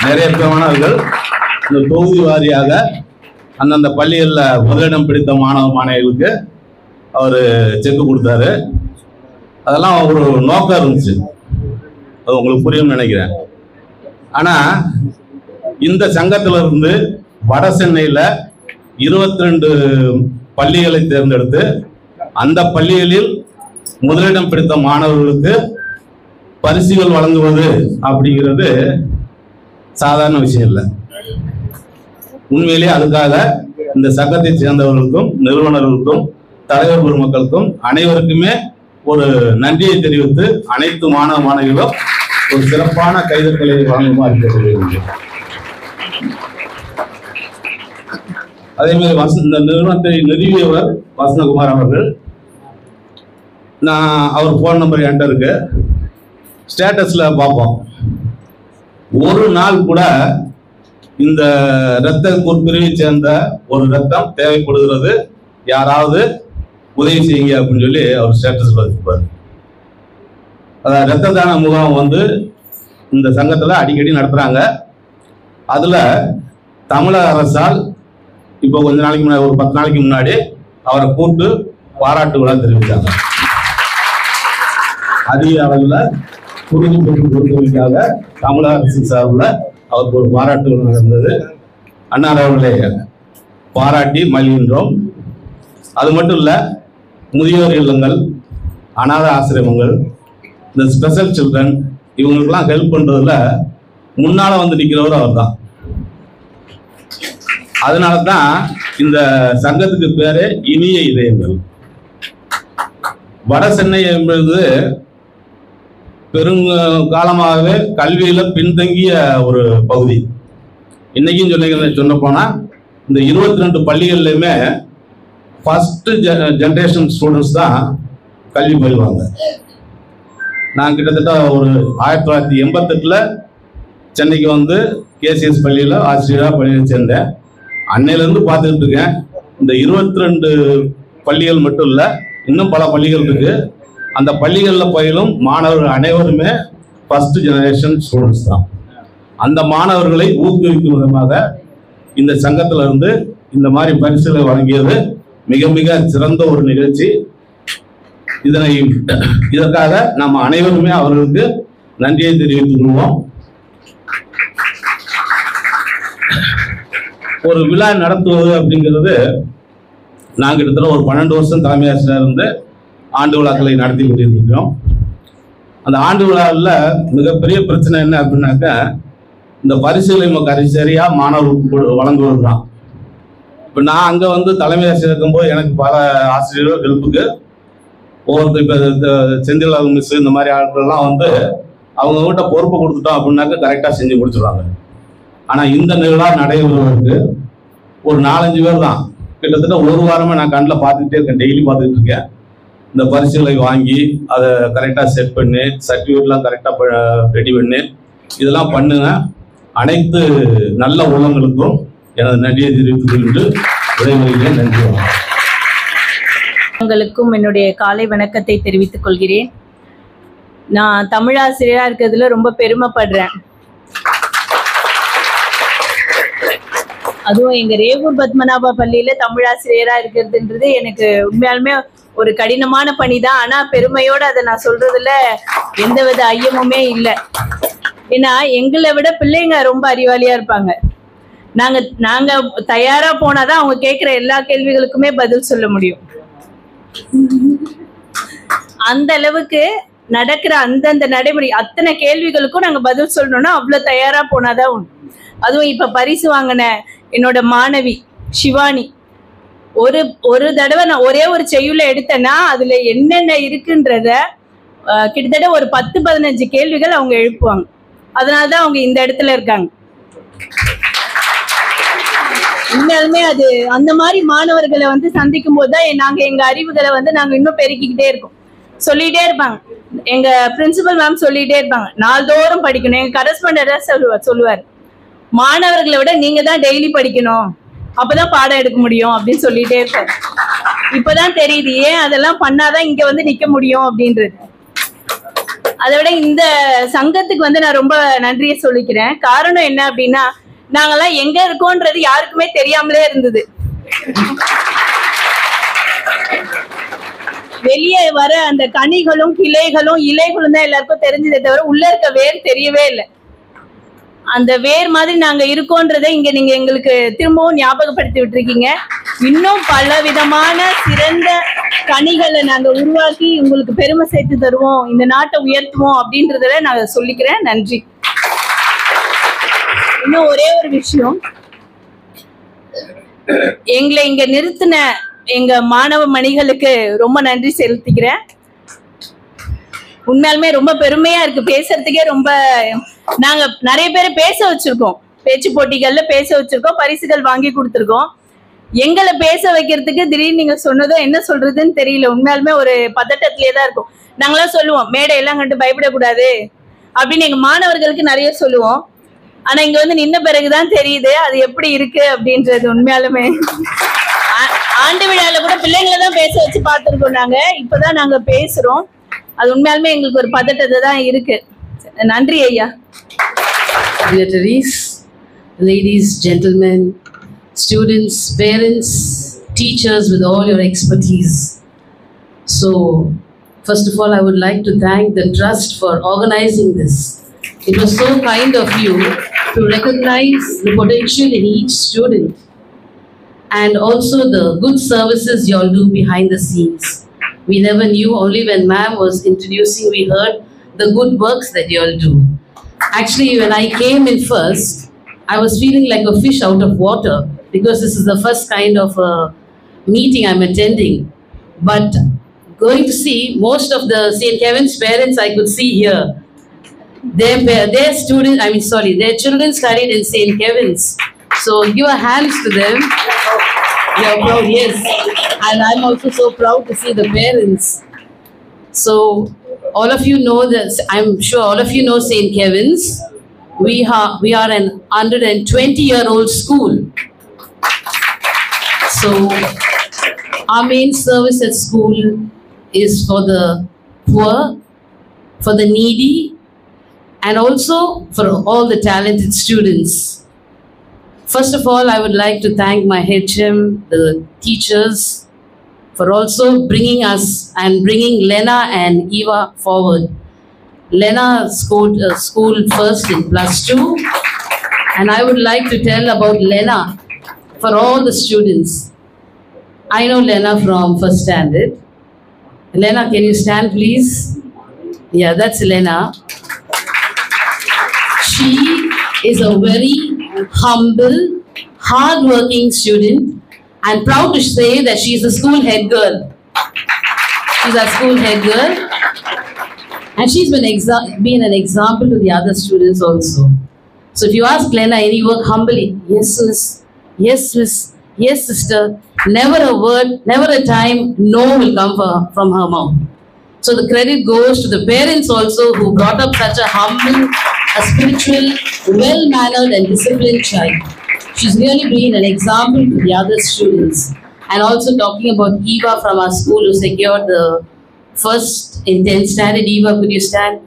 நிறைய மாணவர்கள் இந்த தொகுதி வாரியாக அந்தந்த பள்ளிகளில் முதலிடம் பிடித்த மாணவர்களுக்கு அவர் செக்கு கொடுத்தாரு. அதெல்லாம் ஒரு நோக்கம் இருந்துச்சு, அது உங்களுக்கு புரியும்னு நினைக்கிறேன். ஆனால் இந்த சங்கத்தில் இருந்து வட சென்னையில் 22 பள்ளிகளை தேர்ந்தெடுத்து அந்த பள்ளிகளில் முதலிடம் பிடித்த மாணவர்களுக்கு பரிசுகள் வழங்குவது அப்படிங்கிறது சாதாரண விஷயம் இல்லை. உண்மையிலேயே அதுக்காக இந்த சங்கத்தை சேர்ந்தவர்களுக்கும் நிறுவனர்களுக்கும் தலைவர் பெருமக்களுக்கும் அனைவருக்குமே ஒரு நன்றியை தெரிவித்து அனைத்து மாணவ மாணவிகளும் ஒரு சிறப்பான கைதட்டலை வழங்குமாறு கேட்டுக்கொள்கிறேன். அதே மாதிரி இந்த நிறுவனத்தை நிறுவியவர் வசந்தகுமார் அவர்கள். நான் அவர் ஃபோன் நம்பர் என்கிட்ட இருக்கு. ஸ்டேட்டஸ்ல பார்ப்போம், ஒரு நாள் கூட இந்த இரத்த பிரிவை சேர்ந்த ஒரு ரத்தம் தேவைப்படுகிறது, யாராவது உதவி செய்யுங்க அப்படின்னு சொல்லி அவர் ஸ்டேட்டஸ்ல வச்சிருப்பாரு. அதாவது இரத்த தான முகாம் வந்து இந்த சங்கத்துல அடிக்கடி நடத்துறாங்க. அதுல தமிழக அரசால் இப்போ கொஞ்ச நாளைக்கு முன்னாடி, ஒரு 10 நாளைக்கு முன்னாடி அவரை கூப்பிட்டு பாராட்டு விழா தெரிவித்தாங்க. அதிக அளவில் குறுகு பெற்று கொடுத்ததுக்காக தமிழக அரசு சார்பில் அவருக்கு ஒரு பாராட்டு விழா நடந்தது. அன்னார் அவர்களை பாராட்டி மகிழ்கின்றோம். அது மட்டும் இல்லை, முதியோர் இல்லங்கள், அநாத ஆசிரமங்கள், இந்த ஸ்பெஷல் சில்ட்ரன் இவங்களுக்கெல்லாம் ஹெல்ப் பண்றதுல முன்னால வந்து நிற்கிறவர் அவர் தான். அதனால தான் இந்த சங்கத்துக்கு பேரு இனிய இதயங்கள். வட சென்னை என்பது பெருங்காலமாகவே கல்வியில பின்தங்கிய ஒரு பகுதி. இன்னைக்கும் சொன்ன போனா இந்த 22 பள்ளிகள்லையுமே ஃபர்ஸ்ட் ஜெனரேஷன் ஸ்டூடெண்ட்ஸ் தான் கல்வி பயில்வாங்க. நான் கிட்டத்தட்ட ஒரு 1988 சென்னைக்கு வந்து கேசிஎஸ் பள்ளியில் ஆசிரியராக பள்ளியில் சேர்ந்தேன். அன்னையிலேருந்து பார்த்துக்கிட்டு இருக்கேன். இந்த 22 பள்ளிகள் மட்டும் இல்லை, இன்னும் பல பள்ளிகள் இருக்கு. அந்த பள்ளிகளில் பயிலும் மாணவர்கள் அனைவருமே ஃபர்ஸ்ட் ஜெனரேஷன் ஸ்டூடெண்ட்ஸ் தான். அந்த மாணவர்களை ஊக்குவிக்கும் விதமாக இந்த சங்கத்தில் இருந்து இந்த மாதிரி பரிசுகளை வழங்கியது மிக மிக சிறந்த ஒரு நிகழ்ச்சி. இதற்காக நம்ம அனைவருமே அவர்களுக்கு நன்றியை தெரிவித்துக் கொள்வோம். ஒரு விழா நடத்துவது அப்படிங்கிறது, நாங்கள் கிட்டத்தட்ட ஒரு 12 வருஷம் தலைமை ஆசிரியர் இருந்து ஆண்டு விழாக்களை நடத்தி கொண்டிருக்கிறோம். அந்த ஆண்டு விழாவில் மிகப்பெரிய பிரச்சனை என்ன அப்படின்னாக்கா, இந்த பரிசுகளை சரியா மாணவர்களுக்கு வழங்குவது தான். இப்போ நான் அங்கே வந்து தலைமை ஆசிரியர் இருக்கும்போது எனக்கு பல ஆசிரியர்கள் ஹெல்ப்புக்கு ஒவ்வொருத்தர், இப்போ செந்தில் மிஸ் இந்த மாதிரி ஆட்கள்லாம் வந்து அவங்ககிட்ட பொறுப்பை கொடுத்துட்டோம் அப்படின்னாக்க கரெக்டாக செஞ்சு முடிச்சுடுவாங்க. ஆனால் இந்த விழா நடைபெறுவதற்கு ஒரு 4-5 பேர் தான். கிட்டத்தட்ட ஒரு வாரமாக நான் கண்ணில் பார்த்துக்கிட்டே இருக்கேன், டெய்லி பார்த்துக்கிட்டு இருக்கேன். இந்த பரிசுகளை வாங்கி அதை கரெக்டாக செட் பண்ணி சர்டிஃபிகேட்லாம் கரெக்டாக ரெடி பண்ணி இதெல்லாம் பண்ணுங்க. அனைத்து நல்ல உள்ளங்களுக்கும் எனது நன்றியை தெரிவித்துக் கொண்டு விடைபெறுகிறேன். நன்றி. உங்களுக்கும் என்னுடைய காலை வணக்கத்தை தெரிவித்துக் கொள்கிறேன். நான் தமிழாசிரியராக இருக்கிறதுல ரொம்ப பெருமைப்படுறேன். அதுவும் எங்க ரேவூர் பத்மநாபா பள்ளியில தமிழாசிரியரா இருக்கிறதுன்றது எனக்கு உண்மையாலுமே ஒரு கடினமான பணி தான். ஆனா பெருமையோட அதை நான் சொல்றதுல எந்தவித ஐயமுமே இல்லை. ஏன்னா எங்களை விட பிள்ளைங்க ரொம்ப அறிவாளியா இருப்பாங்க. நாங்க தயாரா போனாதான் அவங்க கேட்கிற எல்லா கேள்விகளுக்குமே பதில் சொல்ல முடியும். அந்த அளவுக்கு நடக்கிற அந்தந்த நடைமுறை அத்தனை கேள்விகளுக்கும் நாங்க பதில் சொல்லணும்னா அவ்வளவு தயாரா போனாதான் உண்டு. அதுவும் இப்ப பரிசு வாங்கின என்னோட மாணவி சிவானி ஒரு தடவை நான் ஒரே ஒரு செய்யுள்ள எடுத்தேன்னா அதுல என்னென்ன இருக்குன்றத கிட்டத்தட்ட ஒரு 10-15 கேள்விகள் அவங்க எழுப்புவாங்க. அதனாலதான் அவங்க இந்த இடத்துல இருக்காங்க. உண்மையாலுமே அது அந்த மாதிரி மாணவர்களை வந்து சந்திக்கும் போதுதான் நாங்க எங்க அறிவுகளை வந்து நாங்க இன்னும் பெருக்கிக்கிட்டே இருக்கோம். சொல்லிட்டே இருப்பாங்க எங்க பிரின்சிபல் மேம், சொல்லிட்டே இருப்பாங்க நாள்தோறும் படிக்கணும். எங்க கரஸ்பாண்டர் சொல்லுவார், மாணவர்களை விட நீங்க தான் டெய்லி படிக்கணும், அப்பதான் பாடம் எடுக்க முடியும் அப்படின்னு சொல்லிட்டே இருப்பாரு. இப்பதான் தெரியுது ஏன் அதெல்லாம் பண்ணாதான் இங்க வந்து நிக்க முடியும் அப்படின்றது. அதை விட இந்த சங்கத்துக்கு வந்து நான் ரொம்ப நன்றியை சொல்லிக்கிறேன். காரணம் என்ன அப்படின்னா, நாங்கெல்லாம் எங்க இருக்கோன்றது யாருக்குமே தெரியாமலே இருந்தது. வெளியே வர அந்த கனிகளும் கிளைகளும் இலைகளும் தான் எல்லாருக்கும் தெரிஞ்சதே தவிர உள்ள இருக்க வேர் தெரியவே இல்லை. அந்த வேர் மாதிரி நாங்க இருக்கோன்றதை இங்க நீங்க எங்களுக்கு திரும்பவும் ஞாபகப்படுத்தி விட்டுருக்கீங்க. இன்னும் பல விதமான சிறந்த கனிகளை நாங்க உருவாக்கி உங்களுக்கு பெருமை சேர்த்து தருவோம், இந்த நாட்டை உயர்த்துவோம் அப்படின்றத நான் சொல்லிக்கிறேன். நன்றி. இன்னும் ஒரே ஒரு விஷயம், எங்களை இங்க நிறுத்தின எங்க மாணவ மணிகளுக்கு ரொம்ப நன்றி செலுத்திக்கிறேன். உண்மையாலுமே ரொம்ப பெருமையா இருக்கு, பேசுறதுக்கே ரொம்ப. நாங்க நிறைய பேரை பேச வச்சிருக்கோம், பேச்சு போட்டிகள்ல பேச வச்சிருக்கோம், பரிசுகள் வாங்கி கொடுத்துருக்கோம். எங்களை பேச வைக்கிறதுக்கு திடீர்னு நீங்க சொன்னதும் என்ன சொல்றதுன்னு தெரியல. உண்மையாலுமே ஒரு பதட்டத்திலே தான் இருக்கும். நாங்களாம் சொல்லுவோம் மேடையெல்லாம் கண்டு பயப்படக்கூடாது அப்படின்னு எங்க மாணவர்களுக்கு நிறைய சொல்லுவோம். ஆனா இங்க வந்து நின்ன பிறகுதான் தெரியுது அது எப்படி இருக்கு அப்படின்றது. உண்மையாலுமே ஆண்டு விழால கூட பிள்ளைங்களை தான் பேச வச்சு பார்த்துருக்கோம் நாங்க, இப்பதான் நாங்க பேசுறோம். அது உண்மையாலுமே எங்களுக்கு ஒரு பதட்டத்தை தான் இருக்கு. நன்றி ஐயா. Dignitaries, ladies, gentlemen, students, parents, teachers with all your expertise. So, first of all, I would like to thank the Trust for organizing this. It was so kind of you to recognize the potential in each student and also the good services you all do behind the scenes. We never knew, only when ma'am was introducing, we heard the good works that you all do. Actually, when I came in first, I was feeling like a fish out of water because this is the first kind of meeting I'm attending. But going to see most of the St. Kevin's parents I could see here. Their students, their children studied in St. Kevin's. So give a hands to them. You're proud, yes. And I'm also so proud to see the parents. So all of you know this. I'm sure all of you know St. Kevin's. We are an 120-year-old school. So our main service at school is for the poor, for the needy, and also for all the talented students. First of all, I would like to thank my HM, the teachers, for also bringing us and bringing Lena and Eva forward. Lena scored school first in +2, and I would like to tell about Lena for all the students. I know Lena from first standard. Lena, can you stand please? Yeah, that's Lena. She is a very humble, hard-working student. I'm proud to say that she is a school head girl. She's our school head girl. And she's been an example to the other students also. So if you ask Lena any work humbly, yes miss, yes miss, yes sister, never a word, never a time, no will come from her mouth. So the credit goes to the parents also who brought up such a humble, a spiritual, well-mannered and disciplined child. She's really been an example to the other students. And also talking about Eva from our school who secured the first in 10th standard. Eva, could you stand?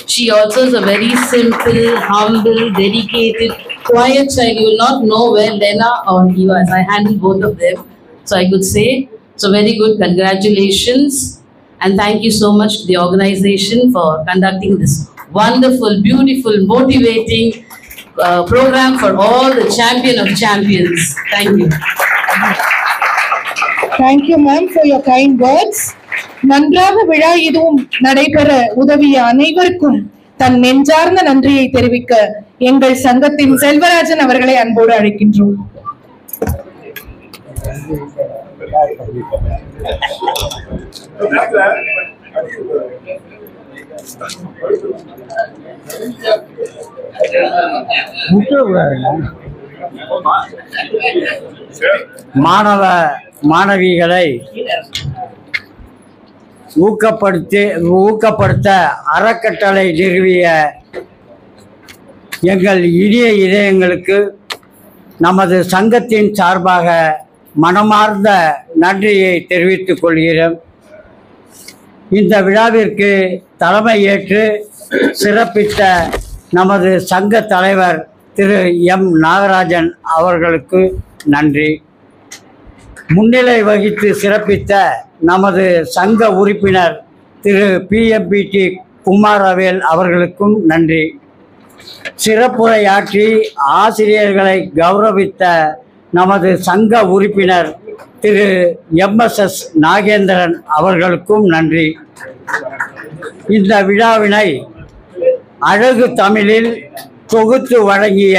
She also is a very simple, humble, dedicated, quiet child. You will not know where Lena or Eva is. I handle both of them. So I could say, so very good, congratulations. And thank you so much to the organization for conducting this wonderful, beautiful, motivating program for all the champion of champions. Thank you. Thank you, ma'am, for your kind words. நன்றாக விழா இதுவும் நடைபெற உதவிய அனைவருக்கும் தன் நெஞ்சார்ந்த நன்றியை தெரிவிக்க எங்கள் சங்கத்தின் செல்வராஜன் அவர்களை அன்போடு அழைக்கின்றோம். மாணவ மாணவிகளை ஊக்கப்படுத்த அறக்கட்டளை நிறுவிய எங்கள் இனிய இதயங்களுக்கு நமது சங்கத்தின் சார்பாக மனமார்ந்த நன்றியை தெரிவித்துக் கொள்கிறோம். இந்த விழாவிற்கு தலைமை ஏற்று சிறப்பித்த நமது சங்க தலைவர் திரு எம் நாகராஜன் அவர்களுக்கு நன்றி. முன்னிலை வகித்து சிறப்பித்த நமது சங்க உறுப்பினர் திரு PMPT குமாரவேல் அவர்களுக்கும் நன்றி. சிறப்புரையாற்றி ஆசிரியர்களை கௌரவித்த நமது சங்க உறுப்பினர் திரு MSS நாகேந்திரன் அவர்களுக்கும் நன்றி. இந்த விழாவினை அழகு தமிழில் தொகுத்து வழங்கிய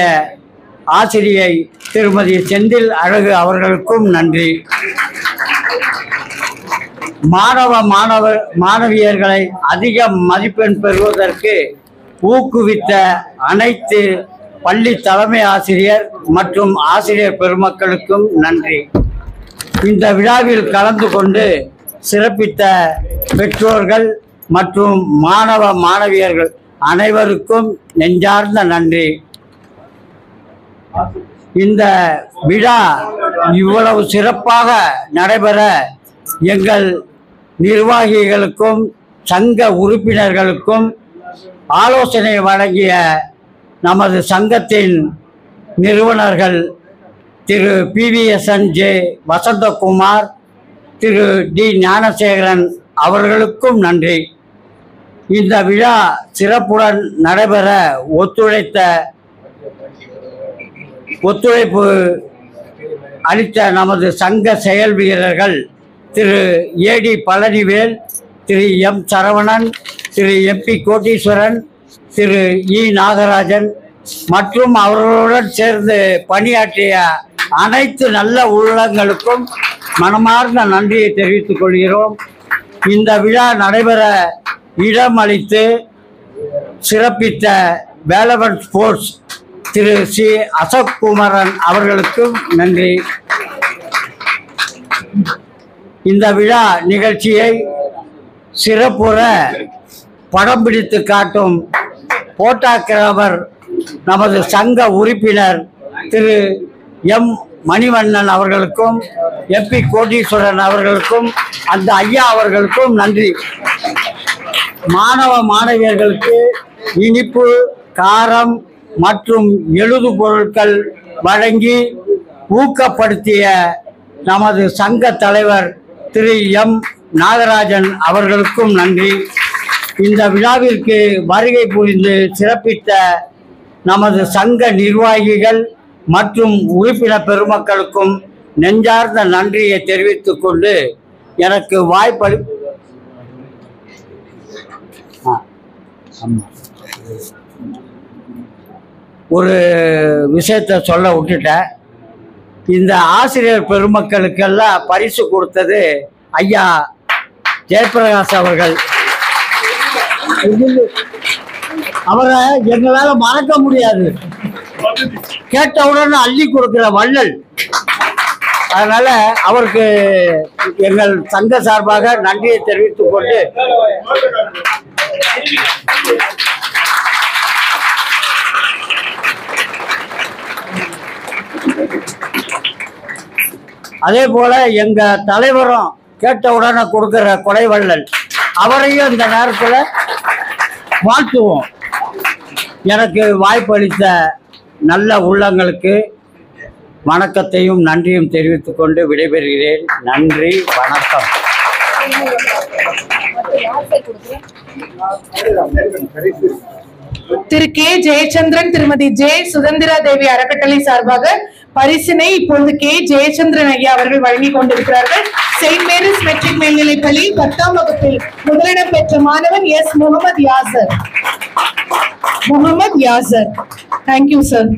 ஆசிரியை திருமதி செந்தில் அழகு அவர்களுக்கும் நன்றி. மாணவியர்களை அதிக மதிப்பெண் பெறுவதற்கு ஊக்குவித்த அனைத்து பள்ளி தலைமை ஆசிரியர் மற்றும் ஆசிரியர் பெருமக்களுக்கும் நன்றி. இந்த விழாவில் கலந்து கொண்டு சிறப்பித்த பெற்றோர்கள் மற்றும் மாணவ மாணவியர்கள் அனைவருக்கும் நெஞ்சார்ந்த நன்றி. இந்த விழா இவ்வளவு சிறப்பாக நடைபெற எங்கள் நிர்வாகிகளுக்கும் சங்க உறுப்பினர்களுக்கும் ஆலோசனை வழங்கிய நமது சங்கத்தின் நிறுவனர்கள் திரு PVSNJ வசந்தகுமார், திரு D ஞானசேகரன் அவர்களுக்கும் நன்றி. இந்த விழா சிறப்புடன் நடைபெற ஒத்துழைப்பு அளித்த நமது சங்க செயல் வீரர்கள் திரு AD பழனிவேல், திரு M சரவணன், திரு MP கோட்டீஸ்வரன், திரு E நாகராஜன் மற்றும் அவர்களுடன் சேர்ந்து பணியாற்றிய அனைத்து நல்ல உள்ளங்களுக்கும் மனமார்ந்த நன்றியை தெரிவித்துக் கொள்கிறோம். இந்த விழா நடைபெற இடமளித்து சிறப்பித்த வேலவன் ஸ்போர்ட்ஸ் திரு C அசோக் குமரன் அவர்களுக்கும் நன்றி. இந்த விழா நிகழ்ச்சியை சிறப்புற படம் பிடித்து காட்டும் போட்டோகிராஃபர் நமது சங்க உறுப்பினர் திரு M மணிவண்ணன் அவர்களுக்கும் MP கோட்டீஸ்வரன் அவர்களுக்கும் அந்த ஐயா அவர்களுக்கும் நன்றி. மாணவ மாணவியர்களுக்கு இனிப்பு, காரம் மற்றும் எழுது பொருட்கள் வழங்கி ஊக்கப்படுத்திய நமது சங்க தலைவர் திரு M நாகராஜன் அவர்களுக்கும் நன்றி. இந்த விழாவிற்கு வருகை புரிந்து சிறப்பித்த நமது சங்க நிர்வாகிகள் மற்றும் உறுப்பினர் பெருமக்களுக்கும் நெஞ்சார்ந்த நன்றியை தெரிவித்துக் கொண்டு எனக்கு வாய்ப்பளி ஒரு விஷயத்தை சொல்ல விட்டுட்டேன். இந்த ஆசிரியர் பெருமக்களுக்கெல்லாம் பரிசு கொடுத்தது ஐயா ஜெயபிரகாஷ் அவர்கள். அவரை எங்களால மறக்க முடியாது. கேட்டவுடன் அள்ளி கொடுக்கிற வள்ளல். அதனால அவருக்கு எங்கள் சங்க சார்பாக நன்றியை தெரிவித்துக் கொண்டு அதே போல எங்க தலைவரும் கேட்டவுடனே கொடுக்கிற கொடைவள்ளல், அவரையும் இந்த நேரத்தில் வாழ்த்துவோம். எனக்கு வாய்ப்பளித்த நல்ல உள்ளங்களுக்கு வணக்கத்தையும் நன்றியும் தெரிவித்துக் கொண்டு விடைபெறுகிறேன். நன்றி, வணக்கம். திரு K ஜெயச்சந்திரன், திருமதி J சுதந்திரா தேவி அறக்கட்டளை சார்பாக பரிசினை இப்பொழுது கே ஜெயச்சந்திரன் ஐயா அவர்கள் வழங்கிக் கொண்டிருக்கிறார்கள். செயின்ட் மேரிஸ் மெட்ரிக் மேல்நிலைப்பள்ளியில் 10ஆம் வகுப்பில் முதலிடம் பெற்ற மாணவன் S Mohammed Yasar. Mohammed Yasar. Thank you sir.